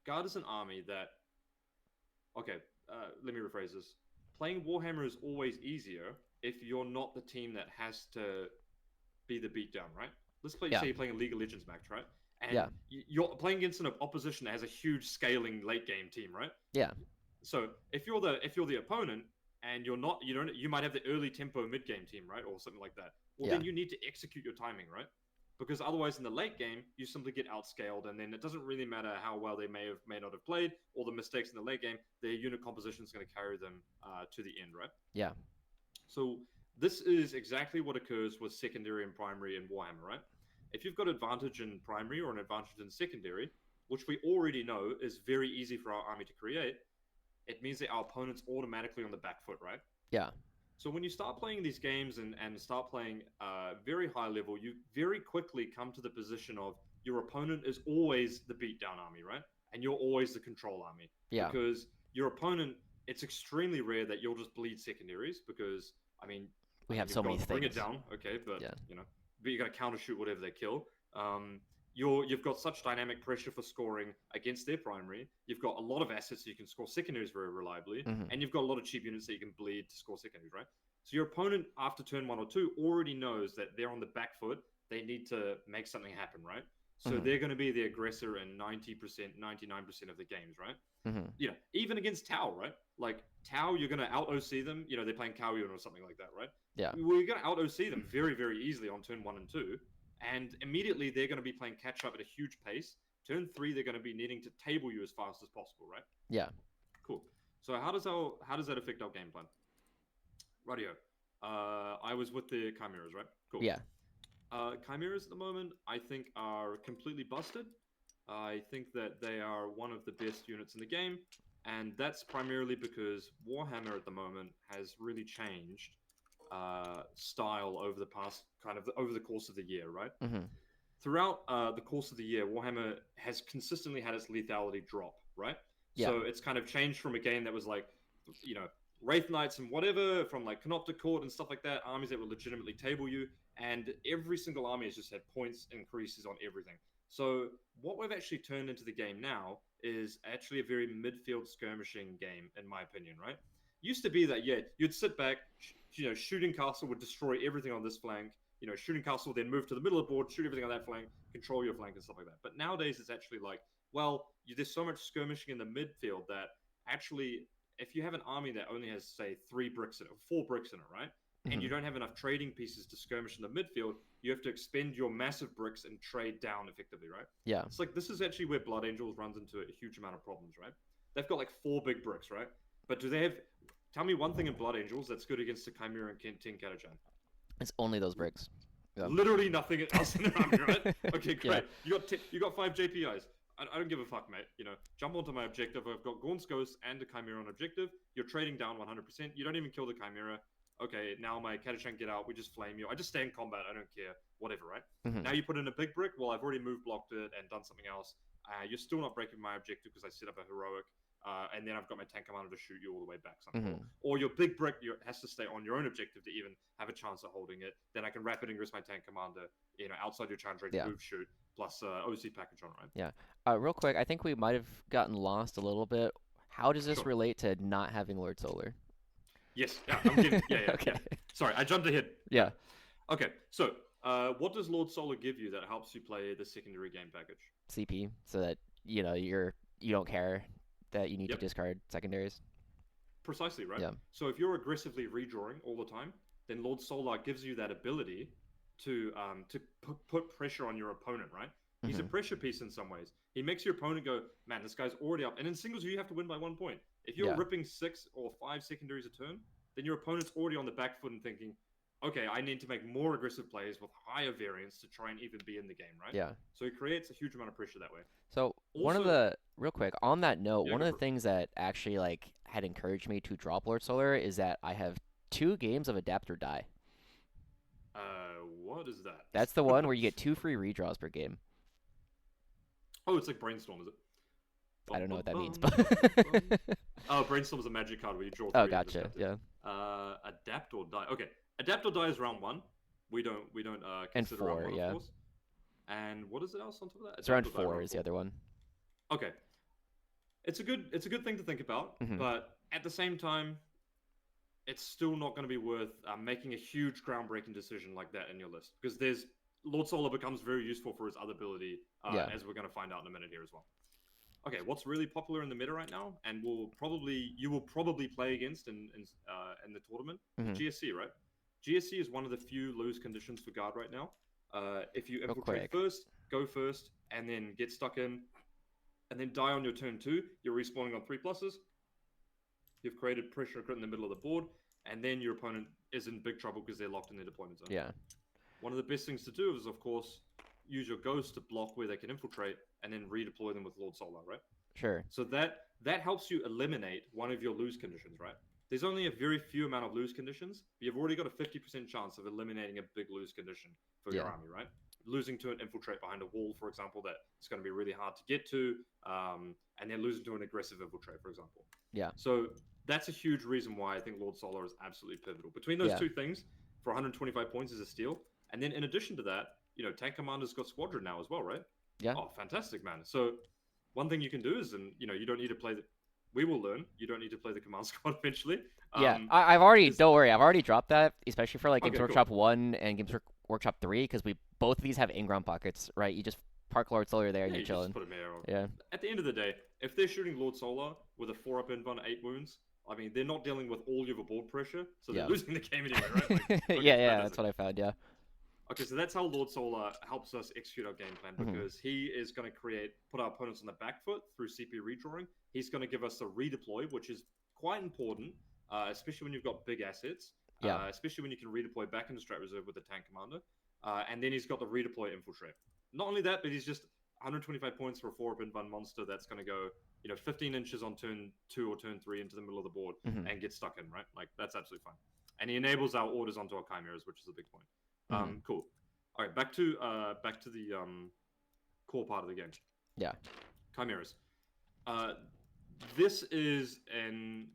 Guard is an army that... Okay, let me rephrase this. Playing Warhammer is always easier if you're not the team that has to be the beatdown, right? Let's say you're playing a League of Legends match, right? And you're playing against an opposition that has a huge scaling late game team, right? Yeah. So if you're the opponent and you might have the early tempo mid game team, right, or something like that. Well, then you need to execute your timing, right? Because otherwise, in the late game, you simply get outscaled, and then it doesn't really matter how well they may not have played, or the mistakes in the late game. Their unit composition is going to carry them to the end, right? Yeah. So this is exactly what occurs with secondary and primary in Warhammer, right? If you've got advantage in primary or an advantage in secondary, which we already know is very easy for our army to create, it means that our opponent's automatically on the back foot, right? Yeah. So when you start playing these games and start playing very high level, you very quickly come to the position of your opponent is always the beatdown army, right? And you're always the control army. Yeah. Because your opponent, it's extremely rare that you'll just bleed secondaries because, we have so many things. Bring it down, okay, but, but you got to counter shoot whatever they kill. You've got such dynamic pressure for scoring against their primary. You've got a lot of assets so you can score secondaries very reliably, and you've got a lot of cheap units that you can bleed to score secondaries, right? So your opponent, after turn 1 or 2, already knows that they're on the back foot. They need to make something happen, right? So they're going to be the aggressor in 90%, 99% of the games, right? Mm-hmm. Even against Tau, right? Like Tau, you're going to out OC them. They're playing Kaoyun or something like that, right? Yeah. We're going to out OC them very, very easily on turn 1 and 2. And immediately they're going to be playing catch up at a huge pace. Turn 3, they're going to be needing to table you as fast as possible, right? Yeah. Cool. So how does that affect our game plan? Radio. I was with the Chimeras, right? Cool. Yeah. Chimeras at the moment, I think, are completely busted. I think that they are one of the best units in the game, and that's primarily because Warhammer at the moment has really changed style over the past over the course of the year, right? Mm-hmm. Throughout the course of the year, Warhammer has consistently had its lethality drop, right? Yeah. So it's kind of changed from a game that was like, Wraith Knights and whatever, from like Canoptic Court and stuff like that, armies that would legitimately table you, and every single army has just had points increases on everything. So what we've actually turned into the game now is actually a very midfield skirmishing game, in my opinion, right? Used to be that, you'd sit back, Shooting Castle would destroy everything on this flank, Shooting Castle would then move to the middle of the board, shoot everything on that flank, control your flank and stuff like that. But nowadays it's actually like, there's so much skirmishing in the midfield that actually, if you have an army that only has, say, 4 bricks in it, right? And you don't have enough trading pieces to skirmish in the midfield, you have to expend your massive bricks and trade down effectively, right? Yeah. It's like, this is actually where Blood Angels runs into a huge amount of problems, right? They've got like 4 big bricks, right? But do they have... Tell me one thing in Blood Angels that's good against the Chimera and Tin Catachan. It's only those bricks. Yeah. Literally nothing else in the army, right? Okay, great. Yeah. You got 5 JPIs. I don't give a fuck, mate. Jump onto my objective. I've got Gaunt's Ghost and the Chimera on objective. You're trading down 100%. You don't even kill the Chimera. Okay, now my Catachan get out. We just flame you. I just stay in combat. I don't care. Whatever, right? Mm-hmm. Now you put in a big brick. Well, I've already blocked it and done something else. You're still not breaking my objective because I set up a heroic. And then I've got my tank commander to shoot you all the way back. Or your big brick has to stay on your own objective to even have a chance of holding it. Then I can rapid ingress my tank commander, outside your challenge range, move, shoot, plus OC package on, right? Yeah. Real quick, I think we might have gotten lost a little bit. How does this relate to not having Lord Solar? Yes. Yeah. I'm getting, Okay. Yeah. Sorry, I jumped ahead. Yeah. Okay. So, what does Lord Solar give you that helps you play the secondary game package? CP, so that you don't care that you need to discard secondaries. Precisely, right? Yeah. So if you're aggressively redrawing all the time, then Lord Solar gives you that ability to put pressure on your opponent, right? He's a pressure piece in some ways. He makes your opponent go, man, this guy's already up. And in singles, you have to win by 1 point. If you're ripping 6 or 5 secondaries a turn, then your opponent's already on the back foot and thinking, okay, I need to make more aggressive plays with higher variance to try and even be in the game, right? Yeah. So he creates a huge amount of pressure that way. So real quick, on that note, one of the things that actually had encouraged me to drop Lord Solar is that I have 2 games of Adapt or Die. What is that? That's the one where you get 2 free redraws per game. Oh, it's like Brainstorm, is it? I don't know what that means, but Brainstorm is a magic card where you draw 3. Oh, gotcha. Yeah. Adapt or Die. Okay, Adapt or Die is round 1. We don't consider and 4, round 1, yeah. of course. And what is it else on top of that? It's round 4 is the other one. Okay, it's a good thing to think about, but at the same time, it's still not going to be worth making a huge groundbreaking decision like that in your list, because Lord Solar becomes very useful for his other ability, as we're going to find out in a minute here as well. Okay, what's really popular in the meta right now, and you will probably play against in the tournament, GSC, right? GSC is one of the few lose conditions for guard right now. If you infiltrate first, go first, and then get stuck in, and then die on your turn 2, you're respawning on 3+. You've created pressure in the middle of the board, and then your opponent is in big trouble because they're locked in their deployment zone. Yeah. One of the best things to do is, of course, use your ghost to block where they can infiltrate, and then redeploy them with Lord Solar, right? Sure. So that helps you eliminate one of your lose conditions, right? There's only a very few amount of lose conditions, but you've already got a 50% chance of eliminating a big lose condition for your army, right? Losing to an infiltrate behind a wall, for example, that it's going to be really hard to get to, and then losing to an aggressive infiltrate, for example. Yeah. So that's a huge reason why I think Lord Solar is absolutely pivotal. Between those 2 things, for 125 points is a steal. And then in addition to that, Tank Commander's got Squadron now as well, right? Yeah. Oh, fantastic, man. So one thing you can do is, you don't need to play we will learn. You don't need to play the command squad eventually. I've already, don't worry, I've already dropped that, especially for Games Okay, Workshop 1 and Games Workshop 3, because both of these have in-ground pockets, right? You just park Lord Solar there and Yeah, you're you just chilling. put him here. Yeah. At the end of the day, if they're shooting Lord Solar with a 4-up invuln, 8 wounds, I mean, they're not dealing with all your board pressure, so they're Yeah. losing the game anyway, right? Like, Yeah, okay, yeah, that does that's it. what I found. Yeah. Okay, so that's how Lord Solar helps us execute our game plan because he is going to put our opponents on the back foot through CP redrawing. He's going to give us a redeploy, which is quite important, especially when you've got big assets, Yeah. especially when you can redeploy back into strat reserve with the tank commander. And then he's got the redeploy infiltrate. Not only that, but he's just 125 points for a 4-up invuln monster that's going to go, 15 inches on turn 2 or turn 3 into the middle of the board and get stuck in, right? Like, that's absolutely fine. And he enables our orders onto our chimeras, which is a big point. Cool. All right, back to the core part of the game. Yeah. Chimeras. This is in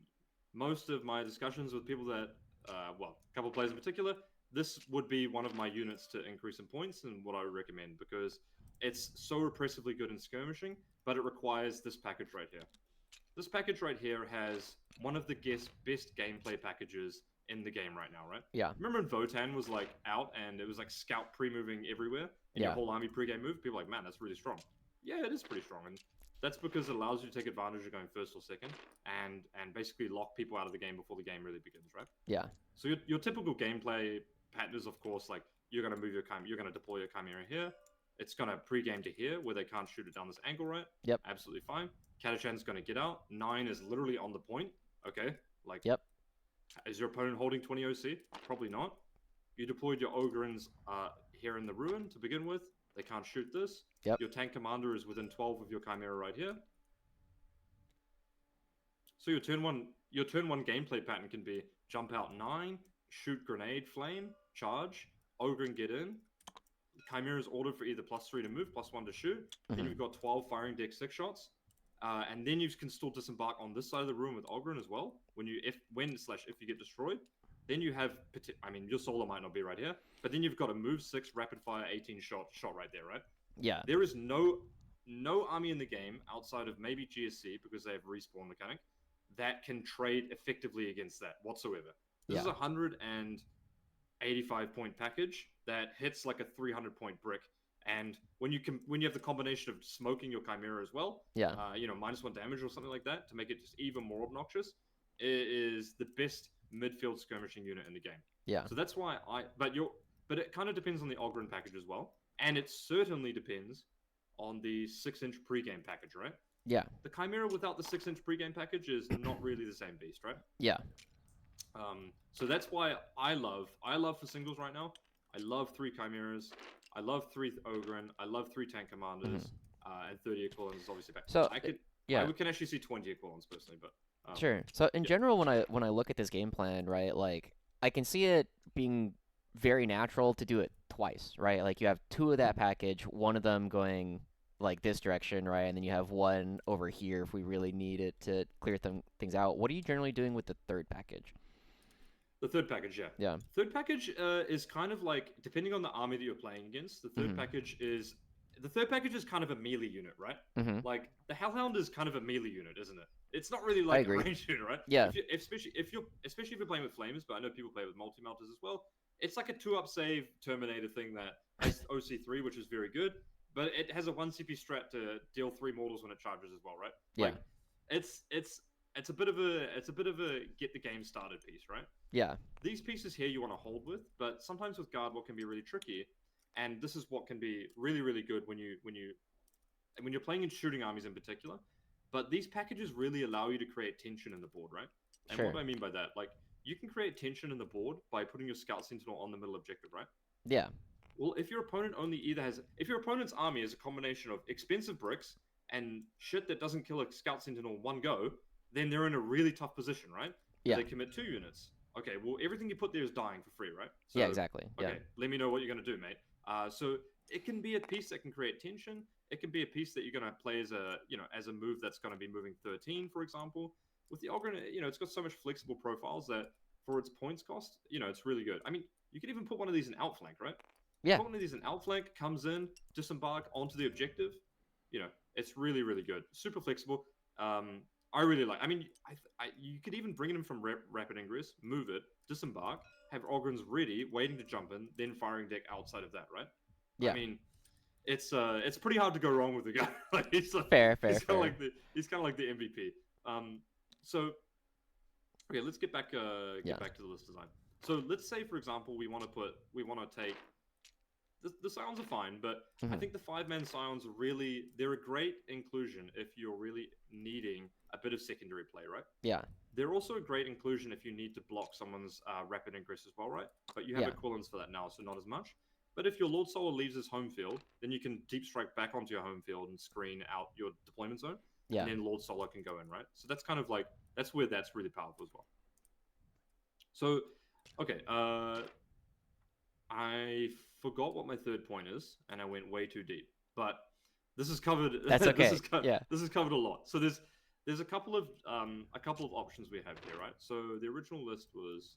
most of my discussions with people that, a couple of players in particular, this would be one of my units to increase in points and what I would recommend because it's so repressively good in skirmishing, but it requires this package right here. This package right here has one of the best gameplay packages in the game right now, right? Yeah. Remember when Votann was like out and it was like scout pre-moving everywhere and your whole army pre-game move? People were like, man, that's really strong. Yeah, it is pretty strong, and that's because it allows you to take advantage of going first or second and basically lock people out of the game before the game really begins, right? Yeah. So your typical gameplay pattern is, of course, like you're gonna move you're gonna deploy your chimera here. It's gonna pre-game to here where they can't shoot it down this angle, right? Yep. Absolutely fine. Catachan's gonna get out. 9 is literally on the point. Okay, like. Yep. Is your opponent holding 20 OC? Probably not. You deployed your Ogrins here in the ruin to begin with. They can't shoot this. Yep. Your tank commander is within 12 of your Chimera right here. So your turn one gameplay pattern can be jump out 9, shoot grenade, flame, charge, Ogrin get in. Chimera's ordered for either +3 to move, +1 to shoot. Then you've got 12 firing deck 6 shots. And then you can still disembark on this side of the room with Ogrin as well. If you get destroyed, then you have, your Solar might not be right here, but then you've got a move 6 rapid fire 18 shot right there, right? Yeah. There is no army in the game outside of maybe GSC because they have respawn mechanic that can trade effectively against that whatsoever. This is a 185 point package that hits like a 300 point brick. And when you have the combination of smoking your Chimera as well, -1 damage or something like that to make it just even more obnoxious, it is the best midfield skirmishing unit in the game. Yeah. So that's why but it kind of depends on the Ogrin package as well, and it certainly depends on the 6-inch pregame package, right? Yeah. The Chimera without the 6-inch pregame package is not really the same beast, right? Yeah. So that's why I love for singles right now. I love 3 Chimeras. I love 3 Ogrin. I love 3 tank commanders, and 30 Aquilans is obviously back. So I can actually see 20 Aquilans personally, but sure. So in general, when I look at this game plan, right, like I can see it being very natural to do it twice, right? Like you have 2 of that package, one of them going like this direction, right, and then you have one over here if we really need it to clear things out. What are you generally doing with the third package? The third package, yeah. Yeah. Third package is kind of like, depending on the army that you're playing against, the third package is kind of a melee unit, right? Like the Hellhound is kind of a melee unit, isn't it? It's not really like a ranged unit, right? Yeah. Especially if you're playing with flames, but I know people play with multi-melters as well. It's like a 2-up save Terminator thing that has OC3, which is very good, but it has a 1 CP strat to deal 3 mortals when it charges as well, right? Yeah. Like, it's a bit of a get the game started piece, right? Yeah. These pieces here you want to hold with, but sometimes with guard what can be really tricky, and this is what can be really, really good when you're playing in shooting armies in particular. But these packages really allow you to create tension in the board, right? And what do I mean by that? Like, you can create tension in the board by putting your Scout Sentinel on the middle objective, right? Yeah. Well, if your opponent if your opponent's army is a combination of expensive bricks and shit that doesn't kill a Scout Sentinel in one go, then they're in a really tough position, right? Yeah. They commit 2 units. Okay, well, everything you put there is dying for free, right? So, yeah, exactly. Okay, let me know what you're going to do, mate. So it can be a piece that can create tension. It can be a piece that you're going to play as a move that's going to be moving 13, for example. With the Ogren, it's got so much flexible profiles that for its points cost, it's really good. I mean, you could even put one of these in outflank, right? Yeah. Put one of these in outflank, comes in, disembark onto the objective. It's really, really good. Super flexible. I really like. I mean, you could even bring it in from rapid ingress, move it, disembark, have Ogrins ready, waiting to jump in, then firing deck outside of that, right? Yeah. I mean, it's pretty hard to go wrong with the guy. Like Fair, fair, he's kind of fair. like the MVP. So okay, let's Yeah. get back to the list design. So let's say, for example, we want to take the Scions are fine, but I Hmm. think the 5-man Scions they're a great inclusion if you're really needing a bit of secondary play, right? Yeah. They're also a great inclusion if you need to block someone's rapid ingress as well, right? But you have Yeah. equivalents for that now, so not as much. But if your Lord Solar leaves his home field, then you can deep strike back onto your home field and screen out your deployment zone, and Yeah. then Lord Solar can go in, right? So that's kind of like that's where that's really powerful as well. So, okay, I forgot what my third point is, and I went way too deep. But this is covered. That's okay. Yeah. This is covered a lot. So there's a couple of options we have here, right? So the original list was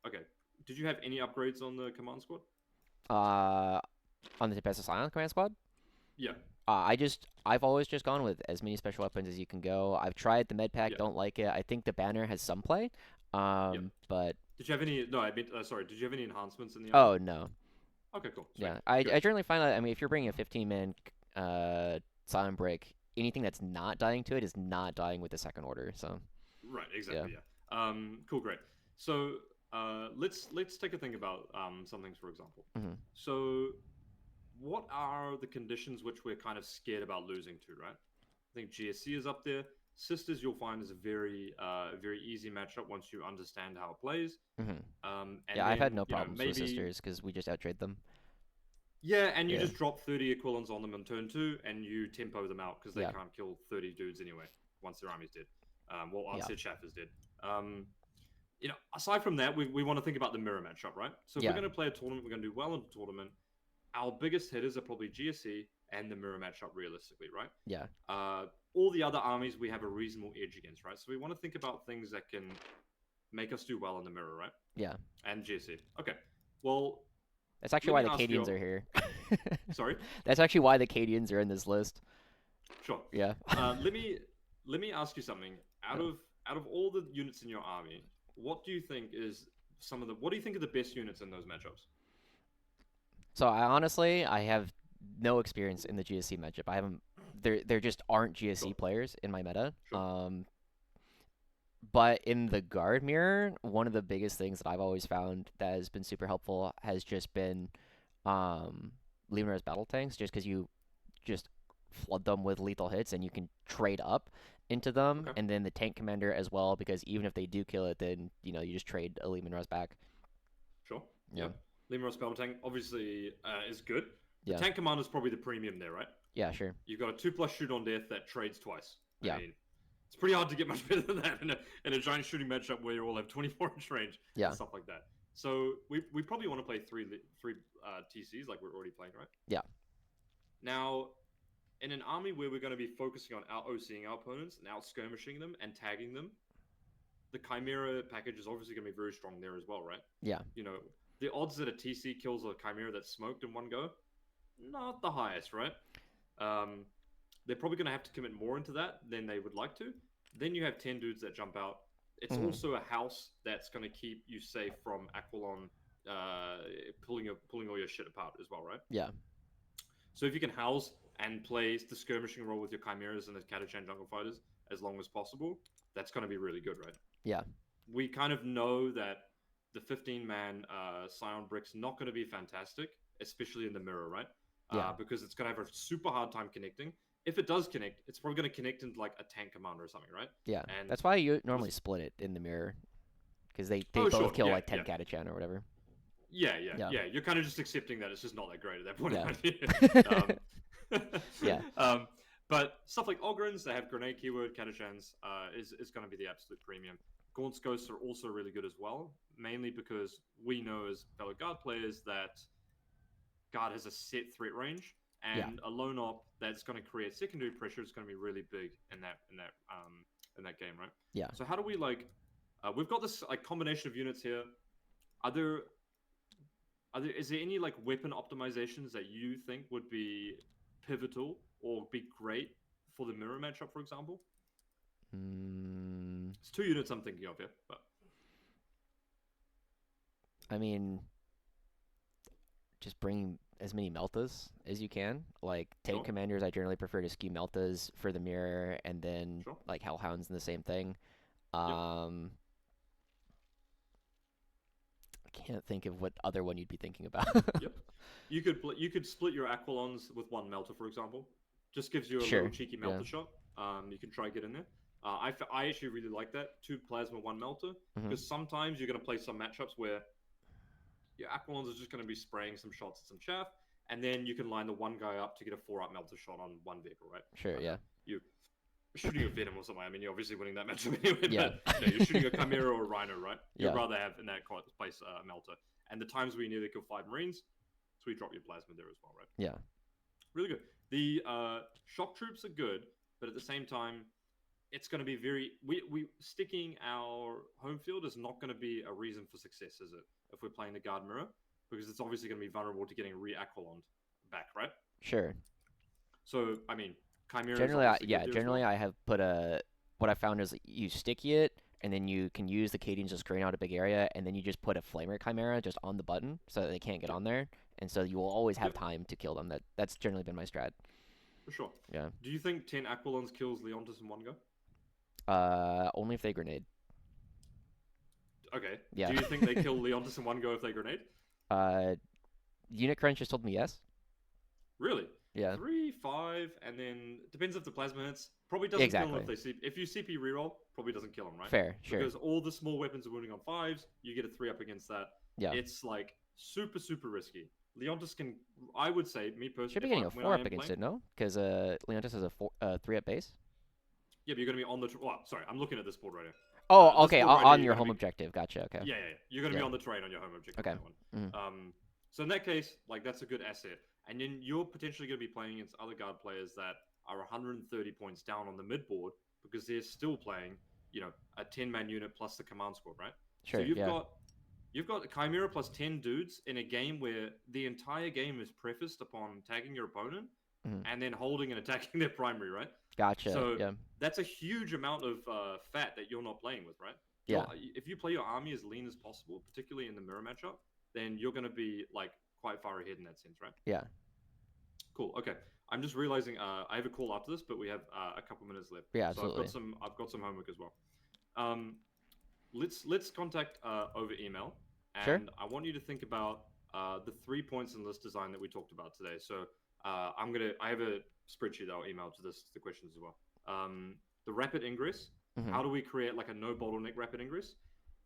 okay. Did you have any upgrades on the command squad? Uh, on the Defensive Silence Command Squad, Yeah, I've always just gone with as many special weapons as you can go. I've tried the med pack, yeah, don't like it. I think the banner has some play. yeah. But Did you have any? No, I mean, sorry. Did you have any enhancements in the army? oh no. Okay, cool, sweet, Yeah. I good. generally find that, I mean, if you're bringing a 15-man Silent Break, anything that's not dying to it is not dying with the second order. So, Right, yeah. exactly. Yeah. Cool, great. So let's take a think about some things, for example. Hmm. So what are the conditions which we're kind of scared about losing to, right? I think GSC is up there. Sisters, you'll find is a very easy matchup once you understand how it plays. Hmm. And Yeah, I've had then no problems with maybe Sisters because we just outtrade them. yeah, and you Yeah. just drop 30 equivalents on them in turn 2, and you tempo them out because they Yeah. can't kill 30 dudes anyway once their army's dead. Well, Yeah. once Chaff is dead. Aside from that, we want to think about the mirror matchup, right? So if we're Yeah. going to play a tournament, we're going to do well in the tournament. Our biggest hitters are probably GSC and the mirror matchup, realistically, right? Yeah. All the other armies we have a reasonable edge against, right? So we want to think about things that can make us do well in the mirror, right? Yeah. And GSC. Okay. Well, That's actually let why me the ask you. Cadians are here. Sorry. That's actually why the Cadians are in this list. Sure. Yeah. Let me ask you something. Yeah. Out of all the units in your army, what do you think is what do you think are the best units in those matchups? So I have no experience in the GSC matchup. I haven't. There just aren't GSC Sure. players in my meta. Sure. But in the guard mirror, one of the biggest things that I've always found that has been super helpful has just been Luminar's battle tanks, just because you just flood them with lethal hits and you can trade up into them, Okay. and then the tank commander as well, because even if they do kill it, then you just trade a Luminar's back. Sure. Yeah. Yeah. Lemur Spell Tank obviously is good. The Yeah. tank commander is probably the premium there, right? Yeah, sure. You've got a 2+ shoot on death that trades twice. Yeah. I mean, it's pretty hard to get much better than that in a giant shooting matchup where you all have 24-inch range Yeah. and stuff like that. So we probably want to play three TCs like we're already playing, right? Yeah. Now, in an army where we're going to be focusing on out OCing our opponents and out skirmishing them and tagging them, the Chimera package is obviously going to be very strong there as well, right? Yeah. The odds that a TC kills a Chimera that's smoked in one go, not the highest, right? They're probably going to have to commit more into that than they would like to. Then you have 10 dudes that jump out. It's also a house that's going to keep you safe from Aquilon pulling all your shit apart as well, right? Yeah. So if you can house and play the skirmishing role with your Chimeras and the Catachan Jungle Fighters as long as possible, that's going to be really good, right? Yeah. We kind of know that the 15-man Scion Brick's not going to be fantastic, especially in the mirror, right? Yeah. Because it's going to have a super hard time connecting. If it does connect, it's probably going to connect into like a tank commander or something, right? Yeah. And That's why you normally split it in the mirror, because they Oh, both sure. kill Yeah, like 10 yeah. Catachan or whatever. Yeah. Yeah. You're kind of just accepting that it's just not that great at that point. Yeah. Yeah. But stuff like Ogrins, they have grenade keyword, Catachans, is going to be the absolute premium. Gaunt's Ghosts are also really good as well, mainly because we know as fellow guard players that guard has a set threat range, and a lone op that's going to create secondary pressure is going to be really big in that game, right? Yeah. So how do we we've got this like combination of units here. Is there any like weapon optimizations that you think would be pivotal or be great for the mirror matchup, for example? It's 2 units I'm thinking of here, but I mean, just bringing as many meltas as you can. Like tank Sure, commanders, I generally prefer to skew meltas for the mirror, and then sure. like hellhounds and the same thing. Yep, Um, I can't think of what other one you'd be thinking about. yep. You could split your aquilons with one melter, for example. Just gives you a little Sure. cheeky Yeah. melter shot. You can try get in there. I actually really like that. Two plasma, one melter, Hmm. because sometimes you're going to play some matchups where your aquilons are just going to be spraying some shots at some chaff, and then you can line the one guy up to get a 4-up melter shot on one vehicle, right? Sure. Okay. Yeah. You shooting a Venom or something. I mean, you're obviously winning that matchup anyway, Yeah. but you're shooting a Chimera or a Rhino, right? You'd Yeah. rather have in that place a melter. And the times where you nearly kill 5 Marines, so we drop your plasma there as well, right? Yeah. Really good. The shock troops are good, but at the same time, it's going to be very we sticking our home field is not going to be a reason for success, is it? If we're playing the guard mirror, because it's obviously going to be vulnerable to getting re-aquiloned back, right? Sure. So I mean, Chimera is Generally, obviously good there as generally well. I have put a. What I found is you sticky it, and then you can use the Cadians to screen out a big area, and then you just put a Flamer Chimera just on the button so that they can't get Yep, on there, and so you will always have yep, time to kill them. That's generally been my strat. for sure. Yeah. Do you think 10 Aquilons kills Leontis in one go? Only if they grenade. Okay. Yeah. Do you think they kill Leontis in one go if they grenade? uh, Unit Crunch just told me yes. Really? Yeah. 3, 5, and then depends if the plasma hits. Probably doesn't kill them Exactly. if they if you CP reroll, probably doesn't kill them, right? Fair. Sure. Because all the small weapons are wounding on 5s, you get a 3 up against that. Yeah. It's like super, super risky. Leontis can, I would say, me personally, Should be getting a 4-up against it, no? Because Leontis has a 3-up base. yeah, but you're going to be on the, sorry, I'm looking at this board right here. Oh, This okay. board right here, On you're your gonna home be, objective. Gotcha. Okay. yeah, you're going to be Yeah. on the terrain on your home objective. Okay. That one. Mhm. So in that case, like that's a good asset. And then you're potentially going to be playing against other guard players that are 130 points down on the mid board because they're still playing, a 10-man unit plus the command squad, right? So Sure. Yeah. you've got Chimera plus 10 dudes in a game where the entire game is prefaced upon tagging your opponent Mhm. and then holding and attacking their primary, right? Gotcha. So Yeah. that's a huge amount of fat that you're not playing with, right? Yeah. If you play your army as lean as possible, particularly in the mirror matchup, then you're going to be like quite far ahead in that sense, right? Yeah. Cool. Okay. I'm just realizing I have a call after this, but we have a couple minutes left. Yeah. So Absolutely. I've got some homework as well. Let's contact over email, Sure. and I want you to think about the 3 points in list design that we talked about today. So I have a spreadsheet that I'll email to the questions as well. The rapid ingress. Mhm. How do we create like a no bottleneck rapid ingress?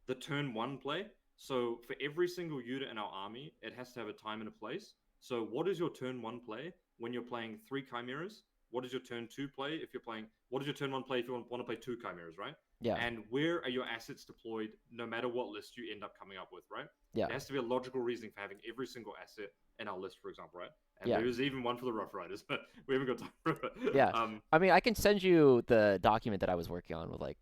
The turn 1 play. So for every single unit in our army, it has to have a time and a place. So what is your turn 1 play when you're playing 3 chimeras? What is your turn 2 play if you're playing? What is your turn 1 play if you want to play 2 chimeras, right? Yeah. And where are your assets deployed no matter what list you end up coming up with, right? Yeah. There has to be a logical reasoning for having every single asset in our list, for example, right? And Yeah. there's even one for the Rough Riders, but we haven't got time for it. Yeah. I mean, I can send you the document that I was working on with like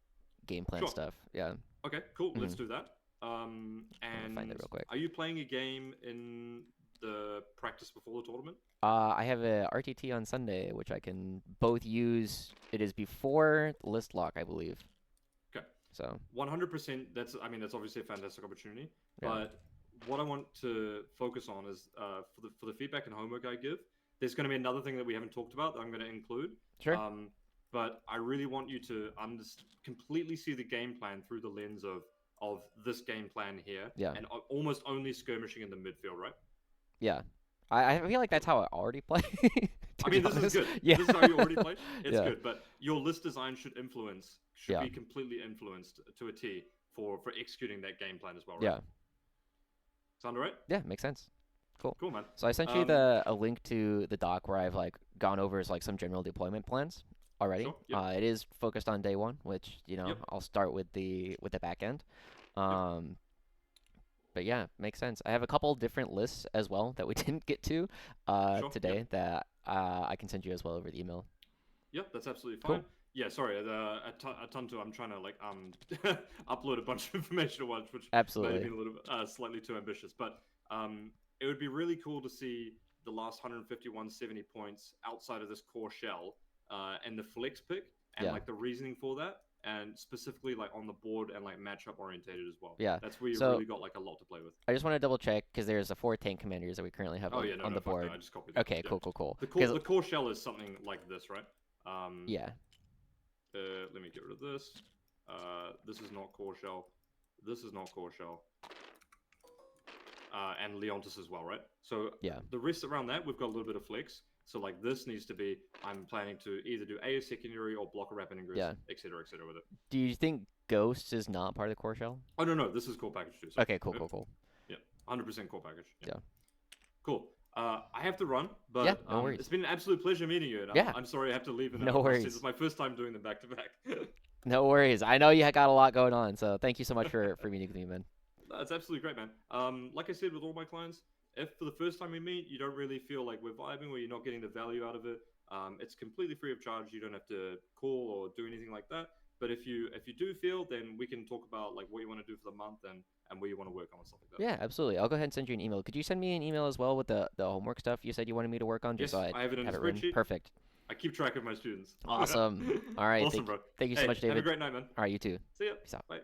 game plan Sure. stuff. Yeah. Okay, cool. Let's Mhm. do that. I'm gonna find And it real quick. are you playing a game in the practice before the tournament? I have a RTT on Sunday, which I can both use. It is before list lock, I believe. Okay. So 100%. That's obviously a fantastic opportunity. yeah. But what I want to focus on is for the feedback and homework I give. There's going to be another thing that we haven't talked about that I'm going to include. Sure. But I really want you to completely see the game plan through the lens of this game plan here, Yeah. and almost only skirmishing in the midfield, right? Yeah. I feel like that's how I already play. I mean, this is good. Yeah. This is how you already play. It's Yeah. good, but your list design should Yeah. be completely influenced to a T for executing that game plan as well, right? Yeah. Sound all right? Yeah. Makes sense. Cool. Cool, man. So I sent you a link to the doc where I've like gone over like some general deployment plans already. Sure, yep. It is focused on day one, which Yep. I'll start with the back end. Yep. But yeah, makes sense. I have a couple different lists as well that we didn't get to Sure, today yep. that I can send you as well over the email. Yep, that's absolutely Cool. fine. Yeah, sorry, a ton to. I'm trying to like upload a bunch of information at once, which might Absolutely. have been a little bit slightly too ambitious. But it would be really cool to see the last 151.70 points outside of this core shell and the flex pick and Yeah. like the reasoning for that. and specifically like on the board and like matchup orientated as well. Yeah. That's where you So really got like a lot to play with. I just want to double check because there's the 4 tank commanders that we currently have Oh yeah, no, on no, the fuck board. that. I just copied that. Okay, Yeah. cool, cool, cool. The core shell is something like this, right? Yeah. Let me get rid of this. This is not core shell. This is not core shell. And Leontis as well, right? So Yeah. the rest around that, we've got a little bit of flex. So like this needs to be, I'm planning to either do A secondary or block a rapid ingress, Yeah. etc., with it. Do you think Ghost is not part of the core shell? Oh no, this is core package too. So, Okay, cool, cool, cool. Yeah, 100% core package. Yeah. Cool. I have to run, but yeah, no worries. It's been an absolute pleasure meeting you. And yeah. I'm sorry I have to leave. No worries. It's my first time doing them back to back. No worries. I know you got a lot going on, so thank you so much for meeting with me, man. That's absolutely great, man. Like I said with all my clients, if for the first time we meet, you don't really feel like we're vibing or you're not getting the value out of it, it's completely free of charge. You don't have to call or do anything like that. But if you do feel, then we can talk about like what you want to do for the month and where you want to work on and stuff like that. Yeah, absolutely. I'll go ahead and send you an email. Could you send me an email as well with the homework stuff you said you wanted me to work on? Yes, So I have it in a written? spreadsheet. Perfect. I keep track of my students. Awesome. All right. Awesome, bro. Thank you so much, David. Have a great night, man. All right, you too. See ya. Peace out. Bye.